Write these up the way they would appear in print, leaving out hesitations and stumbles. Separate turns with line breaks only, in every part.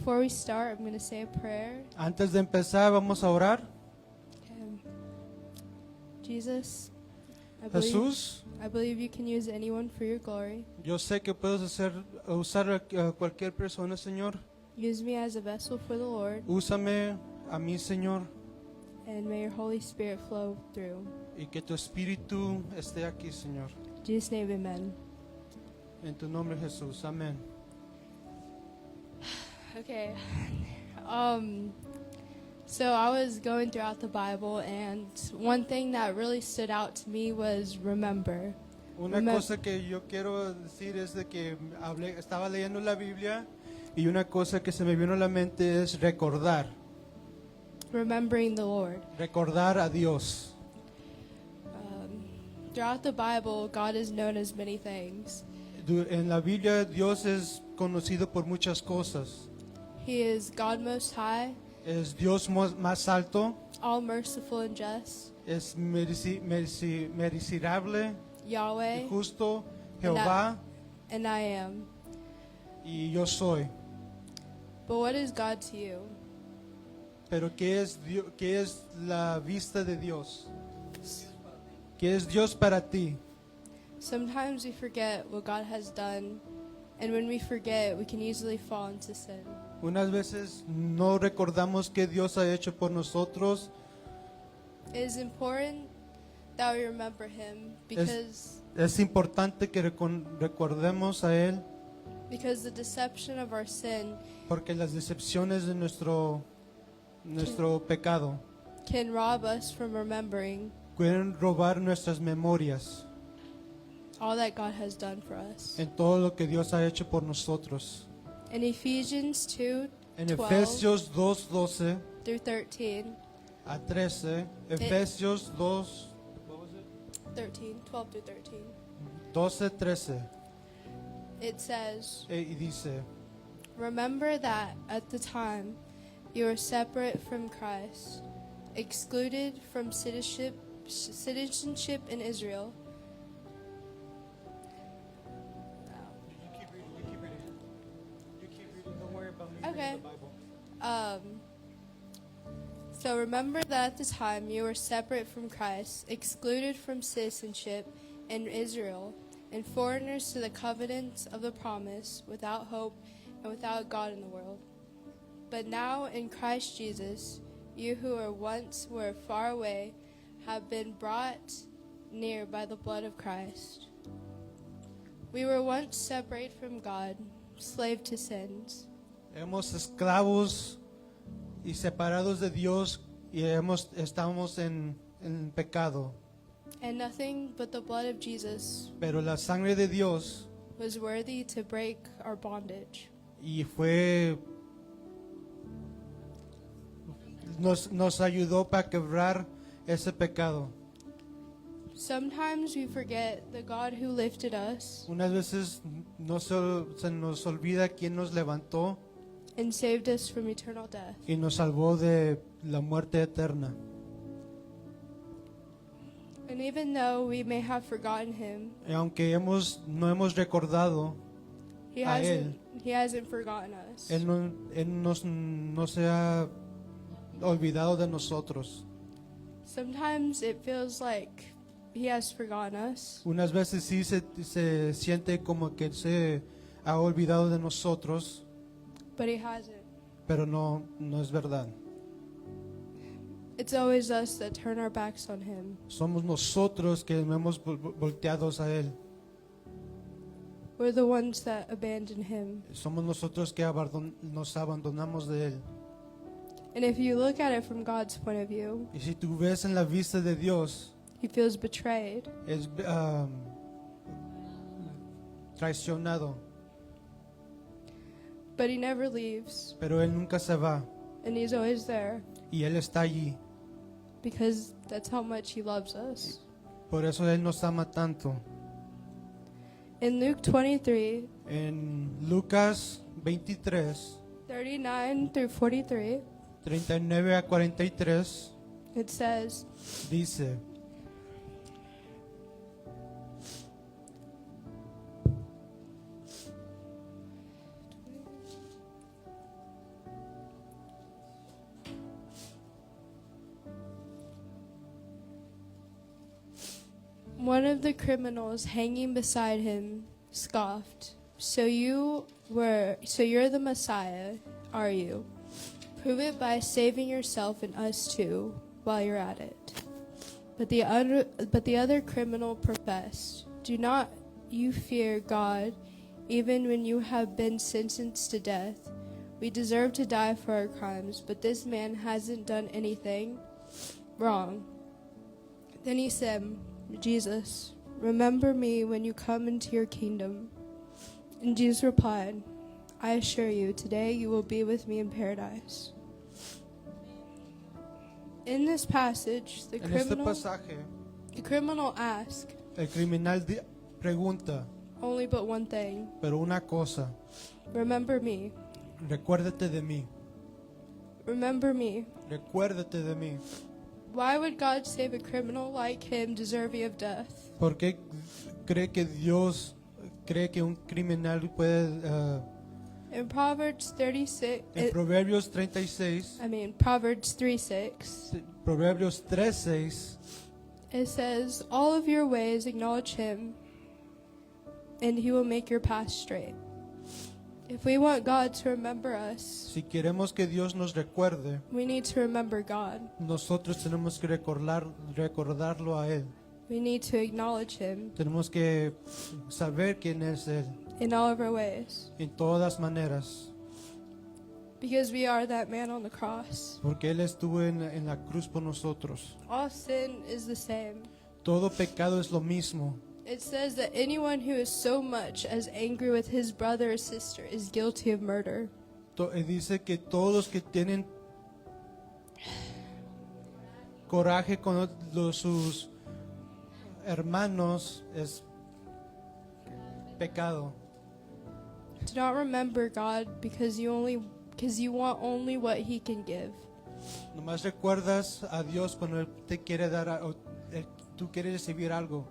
Before we start, I'm going to say a prayer.
Antes de empezar, vamos a orar.
Jesus,
Jesús,
I believe you can use anyone for your glory.
yo sé que puedes usar a cualquier persona, Señor.
Use me as a vessel for the Lord,
Úsame a mí, Señor,
and may your Holy Spirit flow through.
y que tu espíritu esté aquí, Señor.
In Jesus' name, amen.
En tu nombre, Jesús. Amén.
Okay. So I was going throughout the Bible, and one thing that really stood out to me was remember.
Una cosa que yo quiero decir es de que estaba leyendo la Biblia y una cosa que se me vino a la mente es recordar.
Remembering the Lord.
Recordar a Dios.
Throughout the Bible, God is known as many things.
En la Biblia Dios es conocido por muchas cosas.
He is God Most High,
Es Dios más alto,
all merciful and just,
es miserable y
Yahweh,
justo, Jehová,
and I am.
y yo soy.
But what is God to you?
Pero ¿qué es la vista de Dios? ¿Qué es Dios para ti?
Sometimes we forget what God has done, and when we forget, we can easily fall into sin.
Unas veces no recordamos qué Dios ha hecho por nosotros.
It is important that we remember Him because
Es importante que recordemos a Él,
the deception of our sin
porque las decepciones de nuestro pecado
can rob us from remembering
pueden robar nuestras memorias
all that God has done for us.
en todo lo que Dios ha hecho por nosotros.
In Ephesians 2,
En
12
Efesios 2:12
through 13,
a 13, Efesios 2,
12 through 13,
12-13,
it says,
y dice,
remember that at the time you were separate from Christ, excluded from citizenship in Israel. Okay. So remember that at the time you were separate from Christ, excluded from citizenship in Israel, and foreigners to the covenants of the promise, without hope and without God in the world. But now in Christ Jesus, you who were far away have been brought near by the blood of Christ. We were once separate from God, slave to sins.
Hemos esclavos y separados de Dios y estamos en pecado.
And nothing but the blood of Jesus
Pero la sangre de Dios
was worthy to break our bondage.
y nos ayudó para quebrar ese pecado.
Sometimes we forget the God who lifted us
Unas veces se nos olvida quién nos levantó
and saved us from eternal death.
y nos salvó de la muerte eterna.
And even though we may have forgotten Him,
Y aunque no hemos recordado,
He
A
hasn't forgotten us.
Él no se ha olvidado de nosotros.
Sometimes it feels like He has forgotten us,
Unas veces sí se siente como que se ha olvidado de nosotros,
but He hasn't.
pero no es verdad.
It's always us that turn our backs on Him.
Somos nosotros que nos hemos volteado a Él.
We're the ones that abandon Him.
Somos nosotros que nos abandonamos de Él.
And if you look at it from God's point of view,
Y si tú ves en la vista de Dios,
He feels betrayed.
es traicionado,
But He never leaves,
pero Él nunca se va
and He's always there
y Él está allí.
because that's how much He loves us.
Por eso Él nos ama tanto.
In Luke 23,
En Lucas 23,
39 through 43,
39 a 43,
it says,
dice,
One of the criminals hanging beside him scoffed, "So you're the Messiah, are you? Prove it by saving yourself and us too, while you're at it." But the other criminal professed, "Do not you fear God, even when you have been sentenced to death? We deserve to die for our crimes, but this man hasn't done anything wrong." Then he said, "Jesus, remember me when you come into your kingdom." And Jesus replied, "I assure you, today you will be with me in paradise." In this passage, the
En este pasaje,
criminal asked
el criminal pregunta,
only but one thing:
pero una cosa,
remember me,
recuérdate de mí,
remember me.
recuérdate de mí.
Why would God save a criminal like him deserving of death?
¿Por qué cree que Dios cree que un criminal puede...
In Proverbs 36,
en Proverbios 36,
Proverbs 3:6,
Proverbios 3:6,
it says, "All of your ways acknowledge him, and he will make your path straight." If we want God to remember us,
si queremos que Dios nos recuerde,
we need to remember God.
nosotros tenemos que recordarlo a Él.
We need to acknowledge him
Tenemos que saber quién es Él
in all of our ways,
en todas maneras,
because we are that man on the cross.
porque Él estuvo en la cruz por nosotros.
All sin is the same.
Todo pecado es lo mismo.
It says that anyone who is so much as angry with his brother or sister is guilty of murder.
Dice que todos los que tienen coraje con sus hermanos es pecado.
Do not remember God because you want only what he can give.
Nomás recuerdas a Dios cuando Él te quiere dar, tú quieres recibir algo,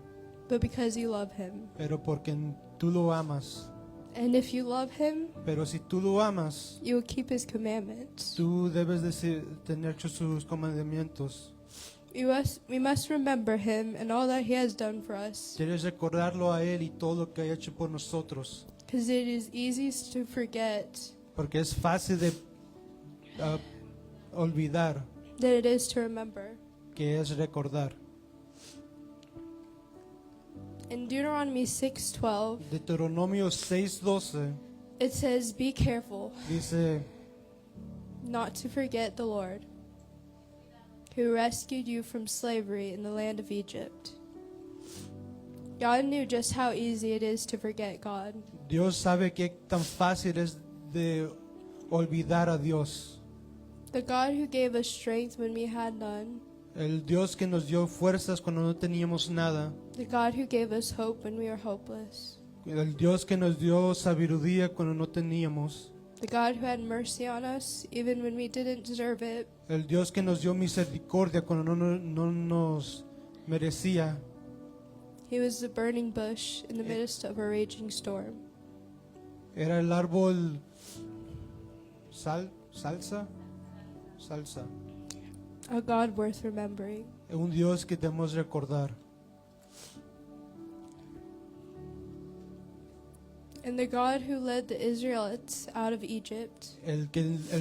But because you love him.
pero porque tú lo amas.
And if you love him,
Pero si tú lo amas,
you will keep his commandments.
tú debes de tener sus mandamientos.
We must remember him and all that he has done for us,
Quieres recordarlo a Él y todo lo que ha hecho por nosotros,
because it is easy to forget
porque es fácil de olvidar
than it is to remember.
que es recordar.
In Deuteronomy 6:12,
Deuteronomio 6:12
it says, "Be careful
dice,
not to forget the Lord, who rescued you from slavery in the land of Egypt." God knew just how easy it is to forget God.
Dios sabe que tan fácil es de olvidar a Dios.
The God who gave us strength when we had none.
El Dios que nos dio fuerzas cuando no teníamos nada.
The God who gave us hope when we were hopeless.
El Dios que nos dio sabiduría cuando no teníamos.
The God who had mercy on us even when we didn't deserve it.
El Dios que nos dio misericordia cuando no nos merecía.
He was the burning bush in the midst of a raging storm.
Era el árbol salsa.
A God worth remembering.
Un Dios que debemos recordar.
And the God who led the Israelites out of Egypt
El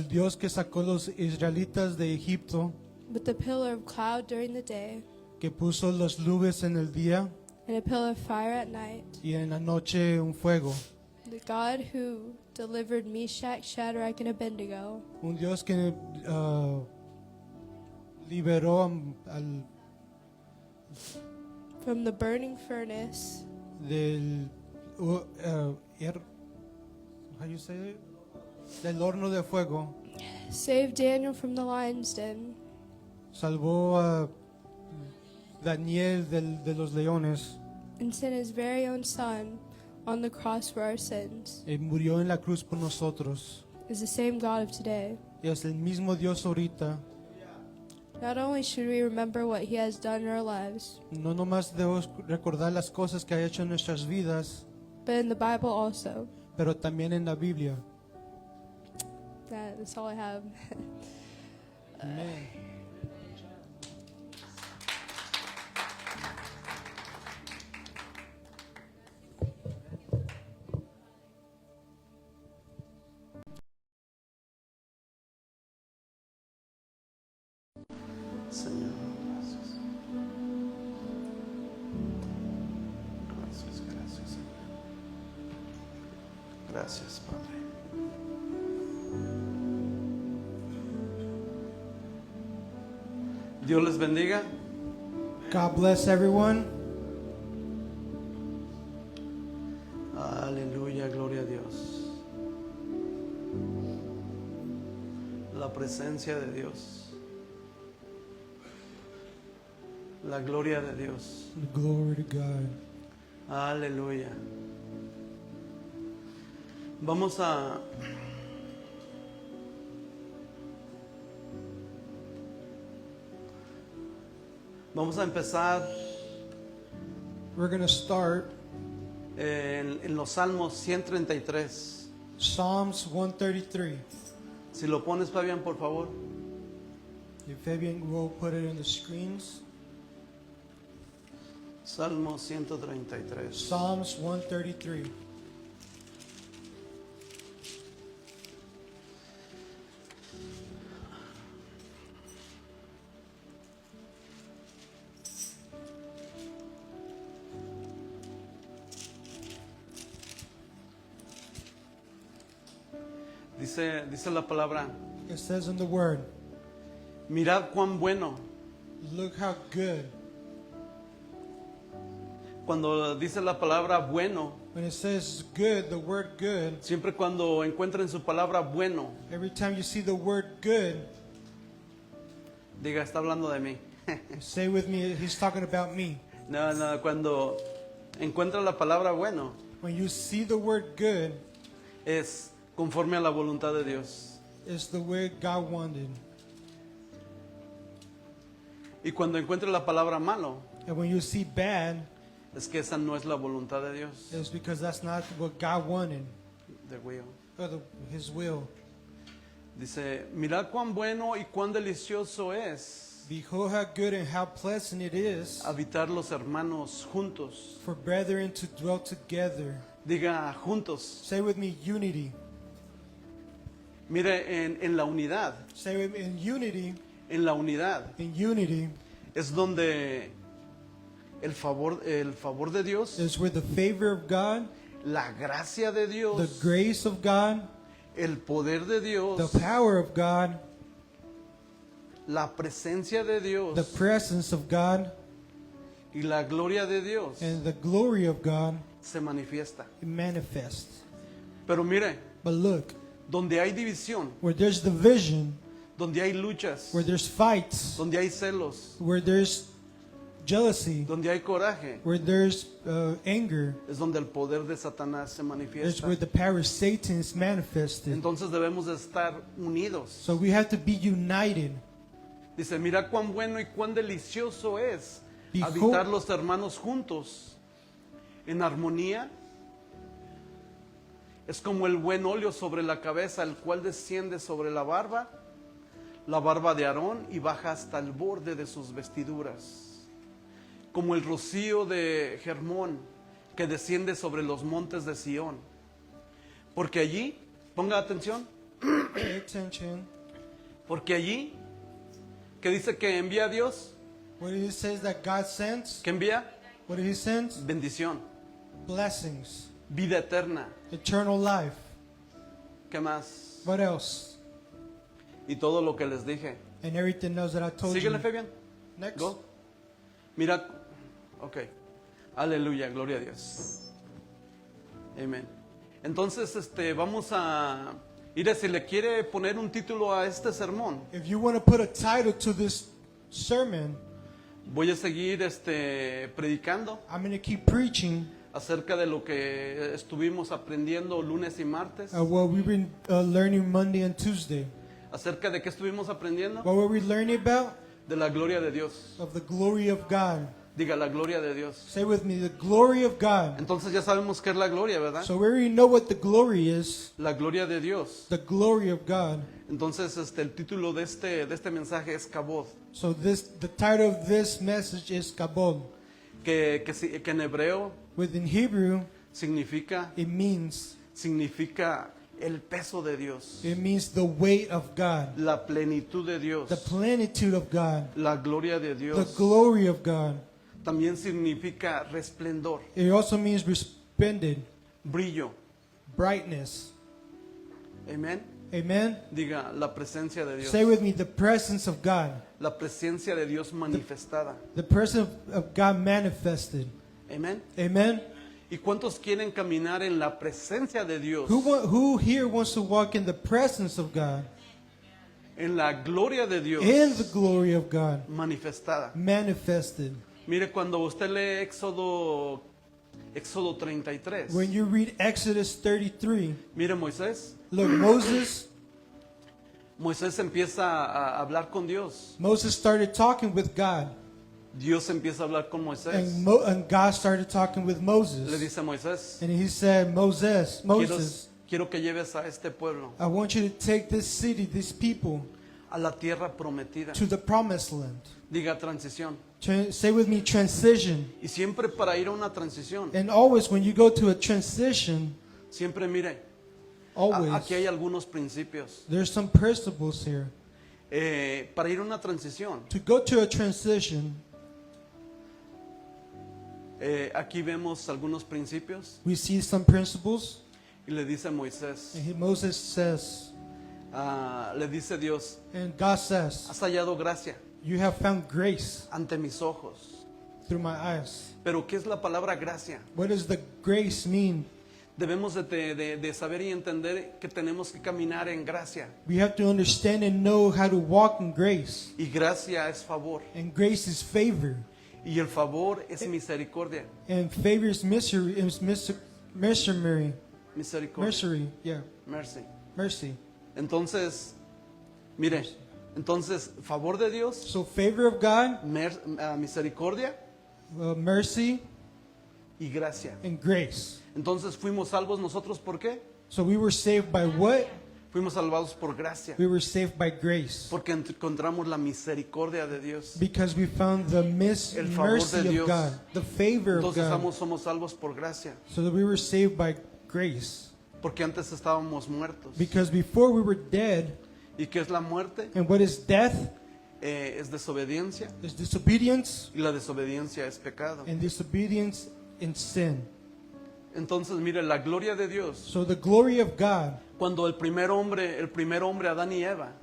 Dios que sacó los israelitas de Egipto,
with a pillar of cloud during the day
que puso las nubes en el día
and a pillar of fire at night.
y en la noche un fuego.
The God who delivered Meshach, Shadrach, and Abednego
Un Dios que liberó
from the burning furnace
del how you say it? Del horno de fuego.
saved Daniel from the lion's den,
Salvó a Daniel de los leones
and sent his very own son on the cross for our sins,
y murió en la cruz por nosotros.
is the same God of today.
Y es el mismo Dios ahorita.
Not only should we remember what he has done in our lives,
No nomás debemos recordar las cosas que ha hecho en nuestras vidas,
but in the Bible also.
pero también en la Biblia.
That's all I have.
Amén.
Señor, gracias. Gracias, gracias, Señor. Gracias, Padre. Dios les bendiga.
God bless everyone.
Aleluya, gloria a Dios. La presencia de Dios. La gloria de Dios.
Glory to God.
Aleluya. Vamos a empezar
We're going to start
en los Salmos 133.
Psalms 133.
Si lo pones, Fabián, por favor.
If Fabian will put it in the screens.
Salmo 133.
Psalms 133.
Dice la palabra,
It says in the word,
mirad cuán bueno.
look how good.
Cuando dice la palabra bueno,
When it says good, the word good,
siempre cuando encuentren su palabra bueno,
every time you see the word good,
diga, está hablando de mí.
say with me, he's talking about me.
No, cuando encuentra la palabra bueno,
When you see the word good,
es conforme a la voluntad de Dios.
it's the way God wanted.
Y cuando encuentra la palabra malo,
And when you see bad,
es que esa no es la voluntad de Dios.
it's because that's not what God wanted,
De will.
or his will.
Dice, mirad cuán bueno y cuán delicioso es
Behold how good and how pleasant it is
habitar los hermanos juntos.
for brethren to dwell together.
Diga, juntos.
Say with me, unity.
Mire, en la unidad,
Say with me, in unity,
en la unidad es donde el favor de Dios,
is where the favor of God,
la gracia de
the
Dios,
grace of God,
el poder de
the
Dios,
power of God,
la presencia de Dios
the presence of God,
y la gloria de Dios
and the glory of God
se manifiesta.
manifest.
Pero mire,
But look,
donde hay división,
where there's division,
donde hay luchas,
where there's fights,
donde hay celos,
where there's jealousy,
donde hay coraje,
where there's anger,
es donde el poder de Satanás se
it's
manifiesta.
where the power of Satan is manifested.
Entonces debemos de estar unidos.
So we have to be united.
Dice, mira cuán bueno y cuán delicioso es
Behold-
habitar los hermanos juntos en armonía. Es como el buen óleo sobre la cabeza, el cual desciende sobre la barba de Aarón y baja hasta el borde de sus vestiduras. Como el rocío de Hermón que desciende sobre los montes de Sión. Porque allí, ponga atención,
Pay attention.
porque allí, que dice que envía a Dios,
What it says that God sends,
que envía
what did he sends?
bendición,
Blessings,
vida eterna,
eternal life.
¿qué más?
What else?
Y todo lo que les dije.
And everything else that I told
Síguele,
you.
Fabián.
Next.
Go. Mira, ok. Aleluya, gloria a Dios. Amén. Entonces, vamos a ir, si le quiere poner un título a este sermón,
If you want to put a title to this sermon,
voy a seguir predicando
I'm going to keep preaching
acerca de lo que estuvimos aprendiendo lunes y martes.
what we've been learning Monday and Tuesday.
¿Acerca de qué estuvimos aprendiendo?
What were we learning about?
De la gloria de Dios.
Of the glory of God.
Diga, la gloria de Dios.
Say with me, the glory of God.
Entonces ya sabemos qué es la gloria, ¿verdad?
So we already know what the glory is,
La gloria de Dios.
the glory of God.
Entonces el título de este mensaje es Kabod,
So the title of this message is Kabod.
que en hebreo
Within Hebrew,
significa
it means
el peso de Dios,
It means the weight of God,
la plenitud de Dios,
the plenitude of God,
la gloria de
the
Dios.
glory of God.
También significa resplendor,
It also means resplendent,
brillo.
brightness.
Amén.
Amen.
Diga la presencia de Dios.
Say with me, the presence of God.
La presencia de Dios manifestada.
The presence of God manifested.
Amén.
Amen.
¿Y cuántos quieren caminar en la presencia de Dios?
Who here wants to walk in the presence of God?
En la gloria de Dios
In the glory of God
manifestada.
manifested.
Mire, cuando usted lee Éxodo 33,
When you read Exodus 33,
mire Moisés.
look,
Moisés empieza a hablar con Dios.
Moses started talking with God,
Dios empieza a hablar con Moisés.
and God started talking with
Le
Moses.
dice a Moisés,
And he said, Moses,
quiero que lleves a este pueblo
I want you to take this city, these people,
a la tierra prometida.
to the promised land.
Diga transición.
Say with me, transition.
Y siempre para ir a una transición,
And always when you go to a transition,
siempre mire,
always,
aquí hay algunos principios.
there's some principles here.
Para ir a una transición,
To go to a transition,
aquí vemos algunos principios
we see some principles.
y le dice a Moisés,
And Moses says,
le dice Dios,
and God says,
has hallado gracia
you have found grace
ante mis ojos.
through my eyes.
Pero ¿qué es la palabra gracia?
What does the grace mean?
Debemos de saber y entender que tenemos que caminar en gracia.
We have to understand and know how to walk in grace.
Y gracia es favor.
And grace is favor.
Y el favor es misericordia.
And favor is mercy. Mercy.
Misericordia.
Yeah.
Mercy.
Mercy.
Entonces, mire, entonces, favor de Dios,
So favor of God,
misericordia
mercy,
y gracia.
and grace.
Entonces fuimos salvos nosotros, ¿por qué?
So we were saved by what?
Fuimos salvados por gracia.
We were saved by grace.
Porque encontramos la misericordia de Dios.
Because we found the
El favor
mercy
de
of
Dios.
God, the favor of
Entonces
God.
somos salvos por gracia.
So that we were saved by grace.
Porque antes estábamos muertos.
Because before we were dead,
¿Y qué es la muerte?
and what is death?
Es desobediencia.
Is disobedience,
Y la desobediencia es pecado.
and disobedience in sin.
Entonces, mire, la gloria de Dios.
So the glory of God,
Cuando el primer hombre, Adán y Eva,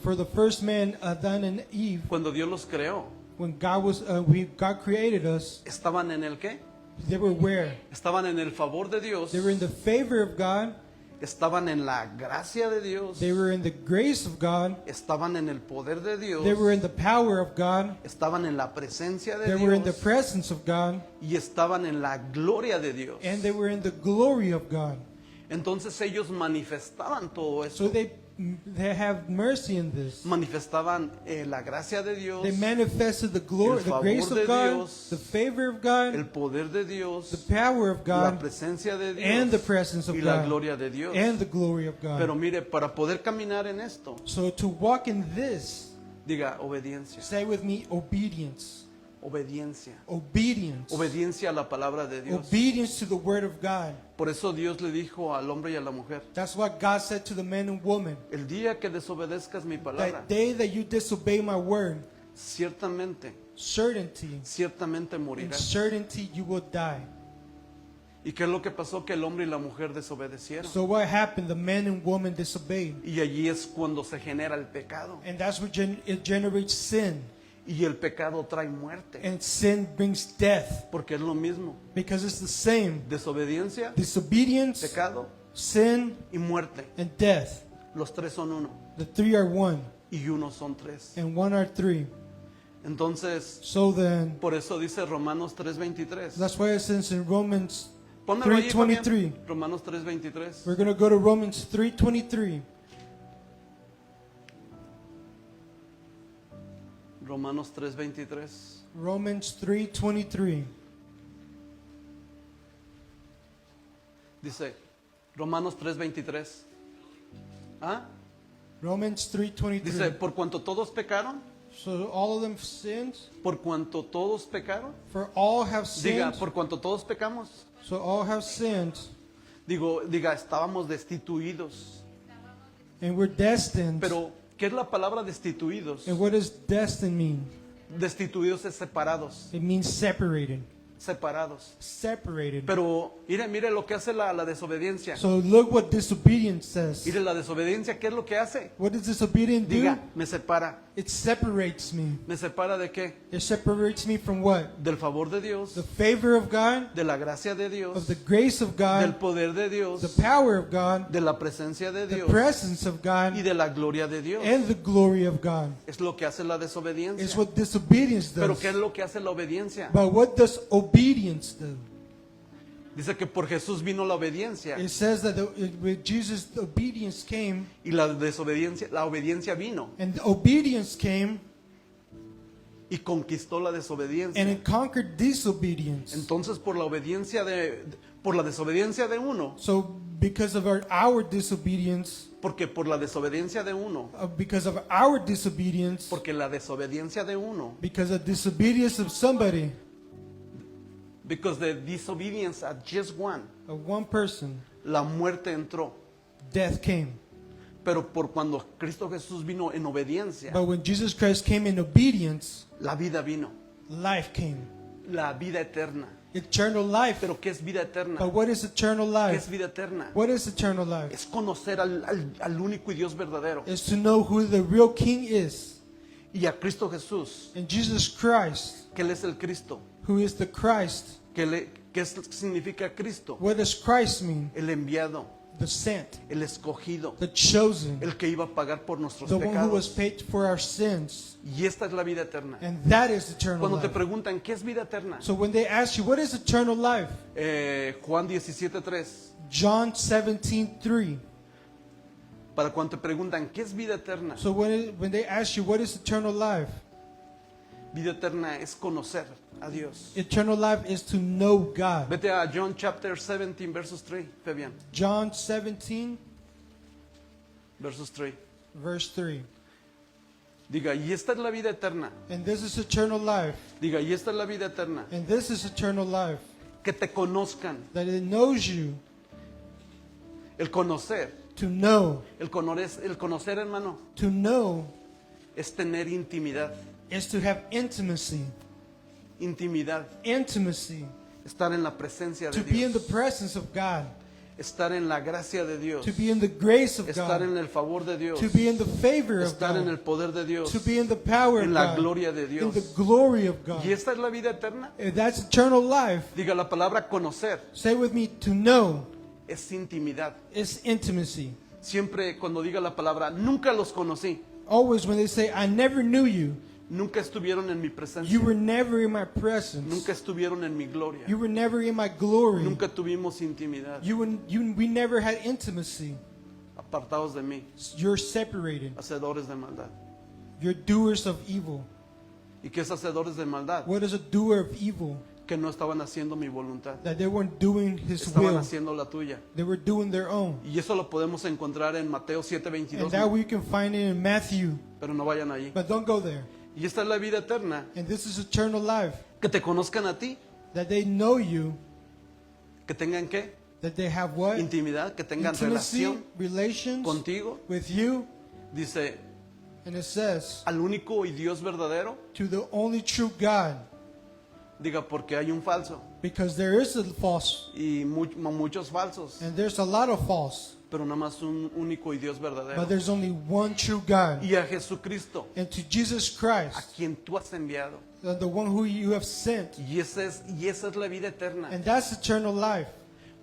for the first man, Adam and Eve,
cuando Dios los creó,
when God created us,
estaban en el qué?
they were where?
Estaban en el favor de Dios.
They were in the favor of God.
Estaban en la gracia de Dios.
They were in the grace of God.
Estaban en el poder de Dios.
They were in the power of God.
Estaban en la presencia de
They were in the
Dios.
presence of God.
Y estaban en la gloria de Dios.
And they were in the glory of God.
Entonces ellos manifestaban todo
So
eso.
they have mercy in this.
Manifestaban la gracia de Dios,
They manifested the glory,
El
the
favor
grace
de
of God,
Dios,
the favor of
el
God,
poder de Dios,
the power of
la
God,
presencia de Dios
and the presence of
y la
God,
gloria de Dios.
and the glory of God.
Pero mire, para poder caminar en esto,
So to walk in this,
diga obediencia,
say with me, obedience.
obediencia,
Obedience.
obediencia a la palabra de Dios.
Obedience to the word of God.
Por eso Dios le dijo al hombre y a la mujer,
That's what God said to the man and woman.
el día que desobedezcas mi palabra,
That day that you disobey my word,
ciertamente
in
morirás.
certainty you will die.
¿Y qué es lo que pasó? Que el hombre y la mujer desobedecieron.
So what happened? The man and woman disobeyed.
Y allí es cuando se genera el pecado.
And that's what it generates sin.
Y el pecado trae muerte.
And sin brings death.
Porque es lo mismo.
Because it's the same.
Desobediencia,
Disobedience,
pecado
sin,
y muerte.
and death.
Los tres son uno.
The three are one.
Y uno son tres.
And one are three.
Entonces,
So then,
por eso dice Romanos 3:23.
that's why it says in Romans
Pónmelo ahí, Fabián.
3:23.
Romanos 3:23.
We're going to go to Romans 3:23.
Romanos 3:23.
Romans 3:23.
Dice, Romanos 3:23. ¿Ah?
Romans 3:23.
Dice, por cuanto todos pecaron,
So all of them sinned,
por cuanto todos pecaron,
for all have
diga,
sinned.
por cuanto todos pecamos,
So all have sinned.
Diga, estábamos destituidos.
And we're destined.
Pero, ¿qué es la palabra destituidos?
And what does destined mean?
Destituidos es separados.
It means separated.
Separados.
Separated.
Pero mire lo que hace la desobediencia.
So look what disobedience says.
Mire la desobediencia, ¿qué es lo que hace?
What does disobedience do?
Diga, me separa.
It separates me.
¿Me separa de qué?
It separates me from what?
Del favor de Dios,
The favor of God,
de la gracia de
of
Dios,
the grace of
del
God,
poder de Dios,
the power of God,
de la presencia de
the
Dios
presence of God,
y de la gloria de Dios.
and the glory of God.
Es lo que hace la
It's
desobediencia.
what disobedience
Pero
does.
¿qué es lo que hace la obediencia?
But what does obedience do?
Dice que por Jesús vino la obediencia
It says that with Jesus, the obedience came,
y la obediencia vino
and the obedience came,
y conquistó la
and
desobediencia.
it conquered disobedience.
Entonces por la desobediencia de uno,
So because of our disobedience,
porque por la desobediencia de uno,
because of our disobedience,
porque la desobediencia de uno,
because of disobedience of somebody,
because the disobedience at just one,
of one person,
la muerte entró.
death came.
Pero por cuando Cristo Jesús vino en obediencia,
But when Jesus Christ came in obedience,
la vida vino,
life came.
la vida eterna.
Eternal life.
Pero ¿qué es vida eterna?
But what is eternal
¿Qué es
life?
vida eterna?
What is eternal life?
Es conocer al único y Dios verdadero.
Is to know who the real King is.
Y a Cristo Jesús,
And Jesus Christ,
que Él es el Cristo.
who is the Christ.
¿Qué significa Cristo?
What does Christ mean?
El enviado,
The sent,
el escogido,
the chosen,
el que iba a pagar por nuestros
the one who was
pecados.
paid for our sins.
Y esta es la vida eterna.
And that is eternal
Cuando te
life.
preguntan, ¿qué es vida eterna?
So when they ask you, what is eternal life?
Juan 17:3.
John 17:3.
Para cuando te preguntan, ¿qué es vida eterna?
So when they ask you, what is eternal life?
Vida eterna es conocer a Dios.
Eternal life is to know God.
Vete a John chapter 17, verses 3, Fabián.
John 17,
Versos 3.
verse 3.
Diga, y esta es la vida eterna.
And this is eternal life.
Diga, y esta es la vida eterna.
And this is eternal life.
Que te conozcan.
That it knows you.
El conocer.
To know.
El conocer, hermano,
To know
es tener intimidad.
is to have intimacy.
Intimidad.
Intimacy.
Estar en la presencia de
To be in the
Dios.
presence of God.
Estar en la gracia de Dios.
To be in the grace of
Estar en
God.
el favor de Dios.
To be in the favor of
Estar en el
God.
poder de Dios.
To be in the power
En
of
la
God.
gloria de
In
Dios.
the glory of God.
Y esta es la vida eterna.
And that's eternal life.
Diga la palabra conocer.
Say with me, to know
Es intimidad.
is intimacy.
Siempre cuando diga la palabra, nunca los conocí.
Always when they say, I never knew you,
Nunca estuvieron en mi presencia.
you were never in my presence.
Nunca estuvieron en mi gloria.
You were never in my glory.
Nunca tuvimos intimidad.
We never had intimacy.
Apartados de mí,
You're separated.
hacedores de maldad.
You're doers of evil.
¿Y qué es hacedores de maldad?
What is a doer of evil?
Que no estaban haciendo mi voluntad.
That they weren't doing his
Estaban
will.
haciendo la tuya.
They were doing their own.
Y eso lo podemos encontrar en Mateo
And
7:22.
that we can find it in Matthew.
Pero no vayan allí.
But don't go there.
Y esta es la vida eterna.
And this is eternal life.
Que te conozcan a ti.
That they know you.
Que tengan qué?
That they have what?
Intimidad. Que tengan
Intimacy,
relación
relations
contigo.
with you.
Dice,
And it says,
al único y Dios verdadero.
to the only true God.
Diga, porque hay un falso.
Because there is a false.
Y muchos falsos.
And there's a lot of false.
Pero nada más un único y Dios verdadero.
But there's only one true God.
Y a Jesucristo,
And to Jesus
a
Christ,
quien tú has enviado.
the one who you have sent.
Y esa es la vida eterna.
And that's eternal life.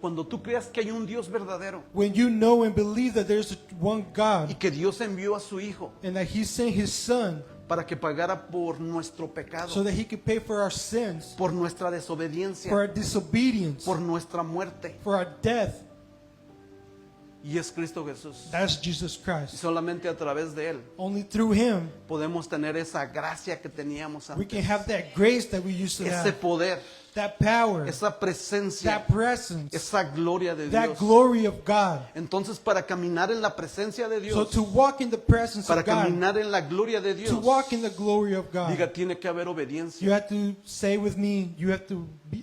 Cuando tú creas que hay un Dios verdadero
When you know and believe that there's one
y
God
que Dios envió a su Hijo
and that He sent His Son
para que pagara por nuestro pecado,
so that He could pay for our sins,
por nuestra desobediencia,
for our disobedience,
por nuestra muerte.
for our death,
Y es Cristo Jesús.
that's Jesus
Y
Christ.
solamente a través de Él
Only through Him
podemos tener esa gracia que teníamos
we
antes.
can have that grace that we used to
Ese
have,
poder
that power,
esa presencia,
that presence,
esa gloria de
that
Dios.
glory of God.
Entonces, para caminar en la presencia de
So
Dios,
to walk in the presence
para
of God,
caminar en la gloria de Dios,
to walk in the glory of
diga,
God,
tiene que haber obediencia.
you have to say with me,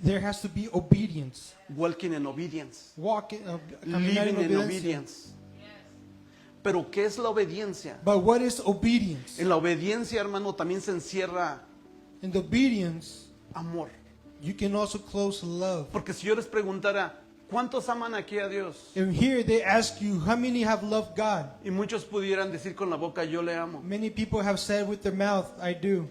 there has to be obedience.
Walking in obedience.
Walk in, caminar en
Living in
obediencia.
obedience. Pero ¿qué es la obediencia?
But what is obedience?
En la obediencia, hermano, también se encierra
In the obedience,
amor.
you can also close love.
Porque si yo les preguntara, ¿cuántos aman aquí a Dios?
And here they ask you, how many have loved God?
Y muchos pudieran decir con la boca, yo le amo.
Many people have said with their mouth, I do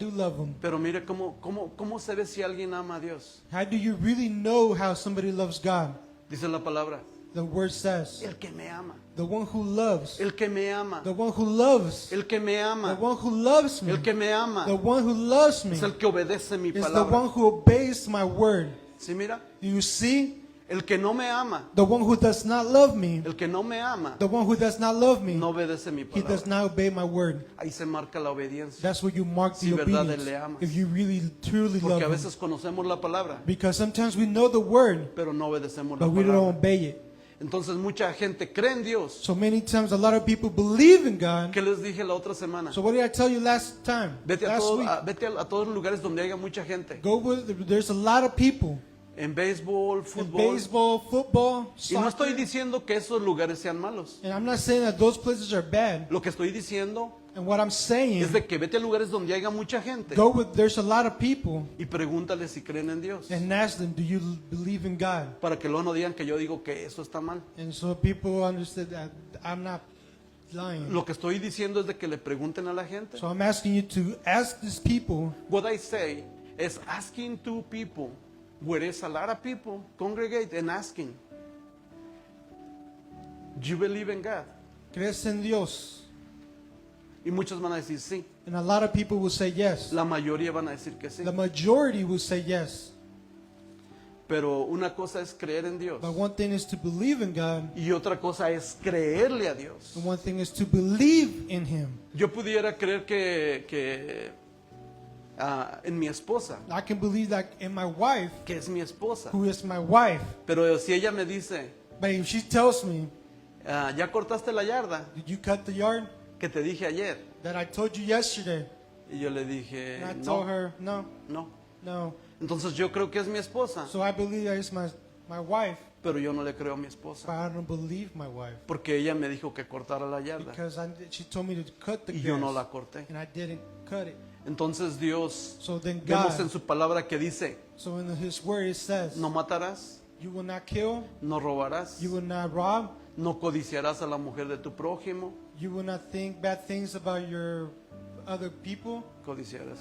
love Him.
Pero mire cómo se ve si alguien ama a Dios.
How do you really know how somebody loves God?
Dice la palabra,
The word says,
el que me ama,
the one who loves,
el que me ama,
the one who loves,
el que me
the
ama,
one who loves me,
el que me ama,
the one who loves me
es el que obedece mi
is the
palabra.
one who obeys my word.
¿Sí mira?
You see,
El que no me ama,
the one who does not love me,
el que no me ama,
the one who does not love me,
no obedece mi
he does
palabra.
not obey my word.
Ahí se marca la obediencia.
That's where you mark
Si
the
verdad
obedience.
le amas.
If you really truly
Porque a
love Him.
veces conocemos la palabra,
Because sometimes we know the word,
pero no obedecemos la
but we don't
palabra.
obey it.
Entonces mucha gente cree en Dios.
So many times a lot of people believe in God.
¿Qué les dije la otra semana?
So what did I tell you last time?
Vete
Last week.
vete a todos los lugares donde haya mucha gente.
Go with, there's a lot of people
En béisbol,
in
fútbol.
baseball, football,
Y no estoy
soccer.
diciendo que esos lugares sean malos.
And I'm not saying that those places are bad.
Lo que estoy diciendo
And what I'm saying,
es de que vete a lugares donde haya mucha gente
go with, there's a lot of people
y pregúntale si creen en Dios.
and ask them, do you believe in God?
Para que luego no digan que yo digo que eso está mal.
And so people understand that I'm not lying.
Lo que estoy diciendo es de que le pregunten a la gente.
So I'm asking you to ask these people.
What I say is asking two people, where there's a lot of people congregate and asking, do you believe in God?
¿Crees en Dios?
Y muchos van a decir sí.
And a lot of people will say yes.
La mayoría van a decir que sí.
The majority will say yes.
Pero una cosa es creer en Dios
But one thing is to believe in God,
y otra cosa es creerle a Dios.
and one thing is to believe in Him.
Yo pudiera creer que en mi esposa,
I can believe that in my wife,
que es mi esposa.
who is my wife.
Pero si ella me dice,
But if she tells me,
ya cortaste la yarda
did you cut the yard
que te dije ayer.
that I told you yesterday?
Y yo le dije,
And I told
no,
her, no,
no.
no.
Entonces yo creo que es mi esposa,
So I believe that it's my wife,
pero yo no le creo a mi esposa.
but I don't believe my wife.
Porque ella me dijo que cortara la yarda
Because she told me to cut the
y yo no
grass,
la corté.
and I didn't cut it.
Entonces Dios,
So then
vemos en
God,
su palabra que dice,
so in His word it says,
no matarás,
you will not kill,
no robarás,
you will not rob,
no codiciarás a la mujer de tu prójimo,
you will not think bad things about your other people,
codiciarás.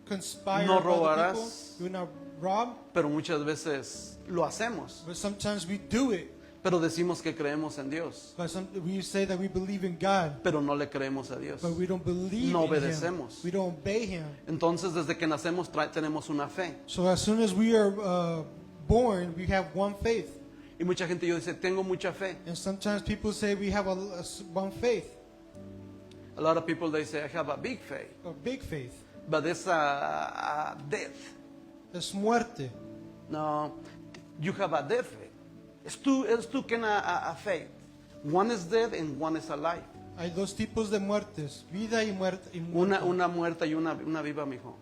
conspire
No
with other
robarás.
people, you will not rob.
Pero muchas veces lo hacemos,
But sometimes we do it.
pero decimos que creemos en Dios,
But we say that we believe in God,
pero no le creemos a Dios.
but we don't believe
No
in Him.
obedecemos.
We don't obey Him.
Entonces desde que nacemos tenemos una fe.
So as soon as we are born, we have one faith.
Y mucha gente yo dice, tengo mucha fe.
And sometimes people say we have one faith,
A lot of people they say, I have a big faith,
a big faith.
but it's a death.
Es muerte.
No, you have a death faith. It's two kind of faith. One is dead and one is alive.
Hay dos tipos de muertes, vida y muerte. Y muerte.
Una muerta y una viva, mijo.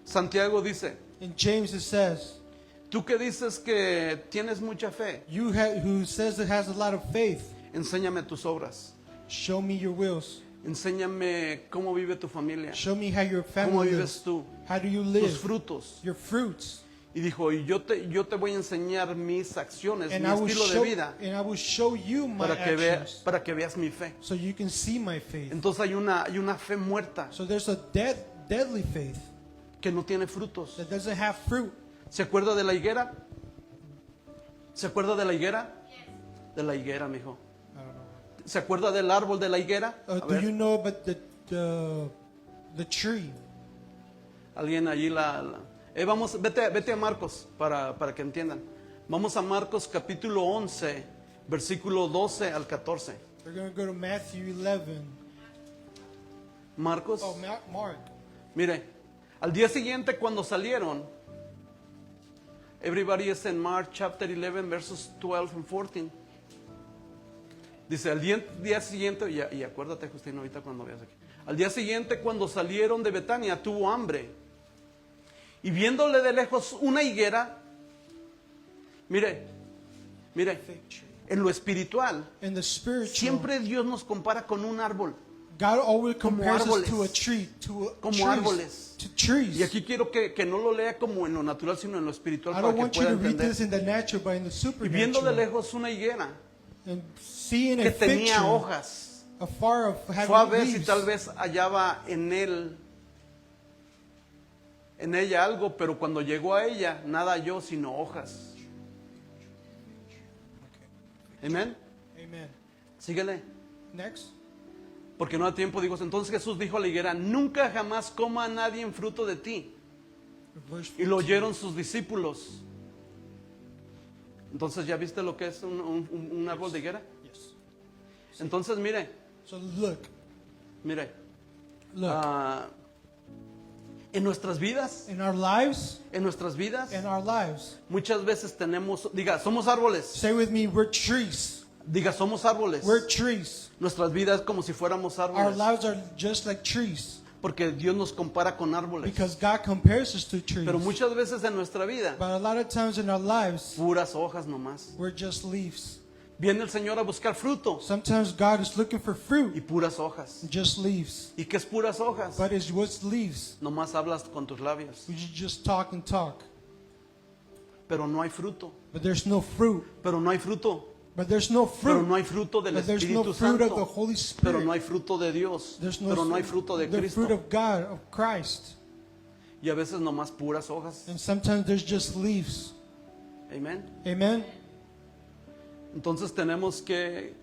Santiago dice,
In James it says,
tú que dices que tienes mucha fe,
who says it has a lot of faith,
enséñame tus obras.
show me your wills.
Enséñame cómo vive tu familia.
Show me how your
¿Cómo
family
vives
lives.
tú?
How do you
Tus
live?
frutos.
Your fruits.
Y dijo, y yo te voy a enseñar mis acciones,
And
mi
I will
estilo de
show,
vida,
and I will show you my actions,
para que veas mi fe.
so you can see my faith.
Entonces hay una fe muerta
So there's a deadly faith
que no tiene frutos.
that doesn't have fruit.
¿Se acuerda de la higuera? ¿Se acuerda de la higuera? De la higuera, mijo.
I don't know.
¿Se acuerda del árbol de la higuera? A
Do
ver,
you know about the tree?
alguien allí vamos, vete a Marcos para que entiendan. Vamos a Marcos capítulo 11, versículo 12 al 14.
We're going to go to Matthew 11.
Marcos,
Oh, Mark.
mire, Al día siguiente cuando salieron, everybody is in Mark chapter 11 verses 12 and 14. Dice, al día siguiente, y acuérdate, Justino, ahorita cuando veas aquí. Al día siguiente cuando salieron de Betania, tuvo hambre. Y viéndole de lejos una higuera, mire, en lo espiritual,
In the spiritual,
siempre Dios nos compara con un árbol.
God always
Como
compares us
árboles.
to a tree,
Como
trees,
árboles.
to trees.
Y aquí quiero que no lo lea como en lo natural, sino en lo espiritual
I
para
don't
que
want you
pueda
to read
entender.
this in the natural, but in the
Y viendo de
supernatural.
lejos una higuera
And seeing
que
a fig
tenía
tree
hojas,
afar of
fue a
having
ver si
leaves.
tal vez hallaba en ella algo, pero cuando llegó a ella, nada halló sino hojas. Amén.
Amen.
Síguele.
Next.
Porque no da tiempo, digo, entonces Jesús dijo a la higuera, nunca jamás coma a nadie en fruto de ti.
Verse
Y lo
14.
oyeron sus discípulos. Entonces, ¿ya viste lo que es un árbol de higuera?
Yes.
Entonces, mire,
So look. Look.
En nuestras vidas,
in our lives,
muchas veces tenemos, diga, somos árboles,
say with me, we're trees.
diga, somos árboles.
We're trees.
Nuestras vidas como si fuéramos
Our
árboles,
lives are just like trees.
porque Dios nos compara con árboles.
Because God compares us to trees.
Pero muchas veces en nuestra vida,
But a lot of times in our lives,
puras hojas nomás.
we're just leaves.
Viene el Señor a buscar fruto
Sometimes God is looking for
y
fruit,
puras hojas.
just leaves.
¿Y qué es puras hojas?
But it's what's leaves.
Nomás hablas con tus labios,
We just talk and talk.
pero no hay fruto.
But there's no fruit.
Pero no hay fruto.
But there's no
Pero
fruit.
no hay fruto del
But there's no
Espíritu
fruit of the
Santo.
Holy
Pero
Spirit.
no hay fruto de Dios.
There's no,
Pero no hay fruto de
the fruit
Cristo.
of God, of Christ.
Y a veces nomás puras hojas.
And sometimes there's just leaves.
Amén.
Amen?
Entonces tenemos que,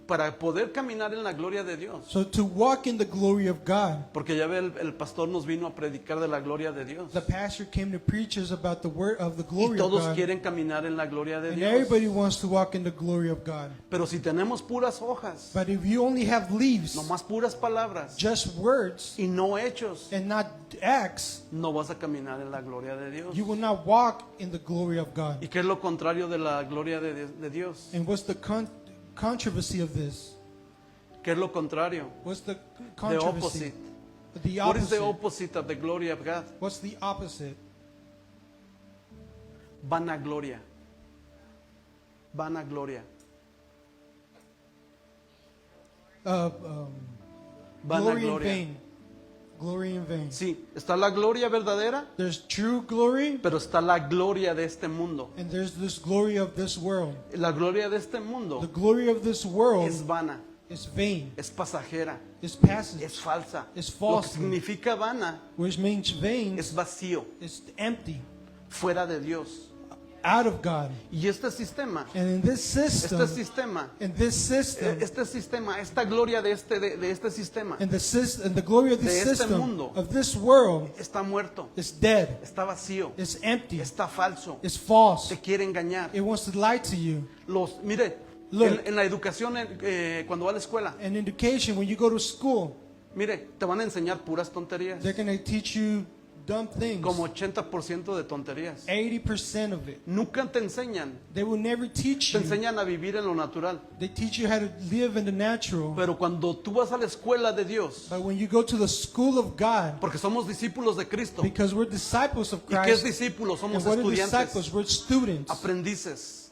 para poder caminar en la gloria de Dios,
So to walk in the glory of God,
porque ya ve el pastor nos vino a predicar de la gloria de Dios.
the pastor came to preach us about the word of the
Y
glory of
todos
God.
quieren caminar en la gloria de
And
Dios.
everybody wants to walk in the glory of God.
Pero si tenemos puras hojas,
But if you only have leaves,
nomás puras palabras
just words,
y no hechos,
and not acts,
no vas a caminar en la gloria de Dios.
you will not walk in the glory of God.
¿Y qué es lo contrario de la gloria de Dios?
And what's the controversy of this?
¿Qué es lo contrario?
What's the
The
controversy?
opposite.
The
What is the
opposite.
opposite of the glory of God?
What's the opposite?
Vanagloria. Vanagloria.
Glory in
Vanagloria.
vain. Glory in vain.
Sí, está la gloria verdadera,
There's true glory,
pero está la gloria de este mundo.
and there's this glory of this world.
La gloria de este
The
mundo
glory of this world
es vana,
is vain,
es pasajera,
is passive,
es falsa.
Es
Lo que
false.
significa vana
which means vain
es vacío,
is empty,
fuera de Dios.
out of God.
Y este sistema,
And in this system,
esta gloria de este sistema
and the glory of this
de este
system,
mundo,
of this world,
está muerto,
is dead,
está vacío,
is empty,
está falso,
is false.
te quiere engañar.
It wants to lie to you.
Mire,
Look.
en la educación, cuando va a la escuela,
And in education, when you go to school,
mire, te van a enseñar puras tonterías,
they're going to teach you dumb things.
como 80% de tonterías.
80% of it.
Nunca te enseñan,
They will never teach
te
you.
enseñan a vivir en lo natural.
They teach you how to live in the natural.
Pero cuando tú vas a la escuela de Dios,
But when you go to the school of God,
porque somos discípulos de Cristo,
because we're disciples of
¿y qué es
Christ,
discípulo?
and
Somos
what are
estudiantes,
disciples? We're students,
aprendices,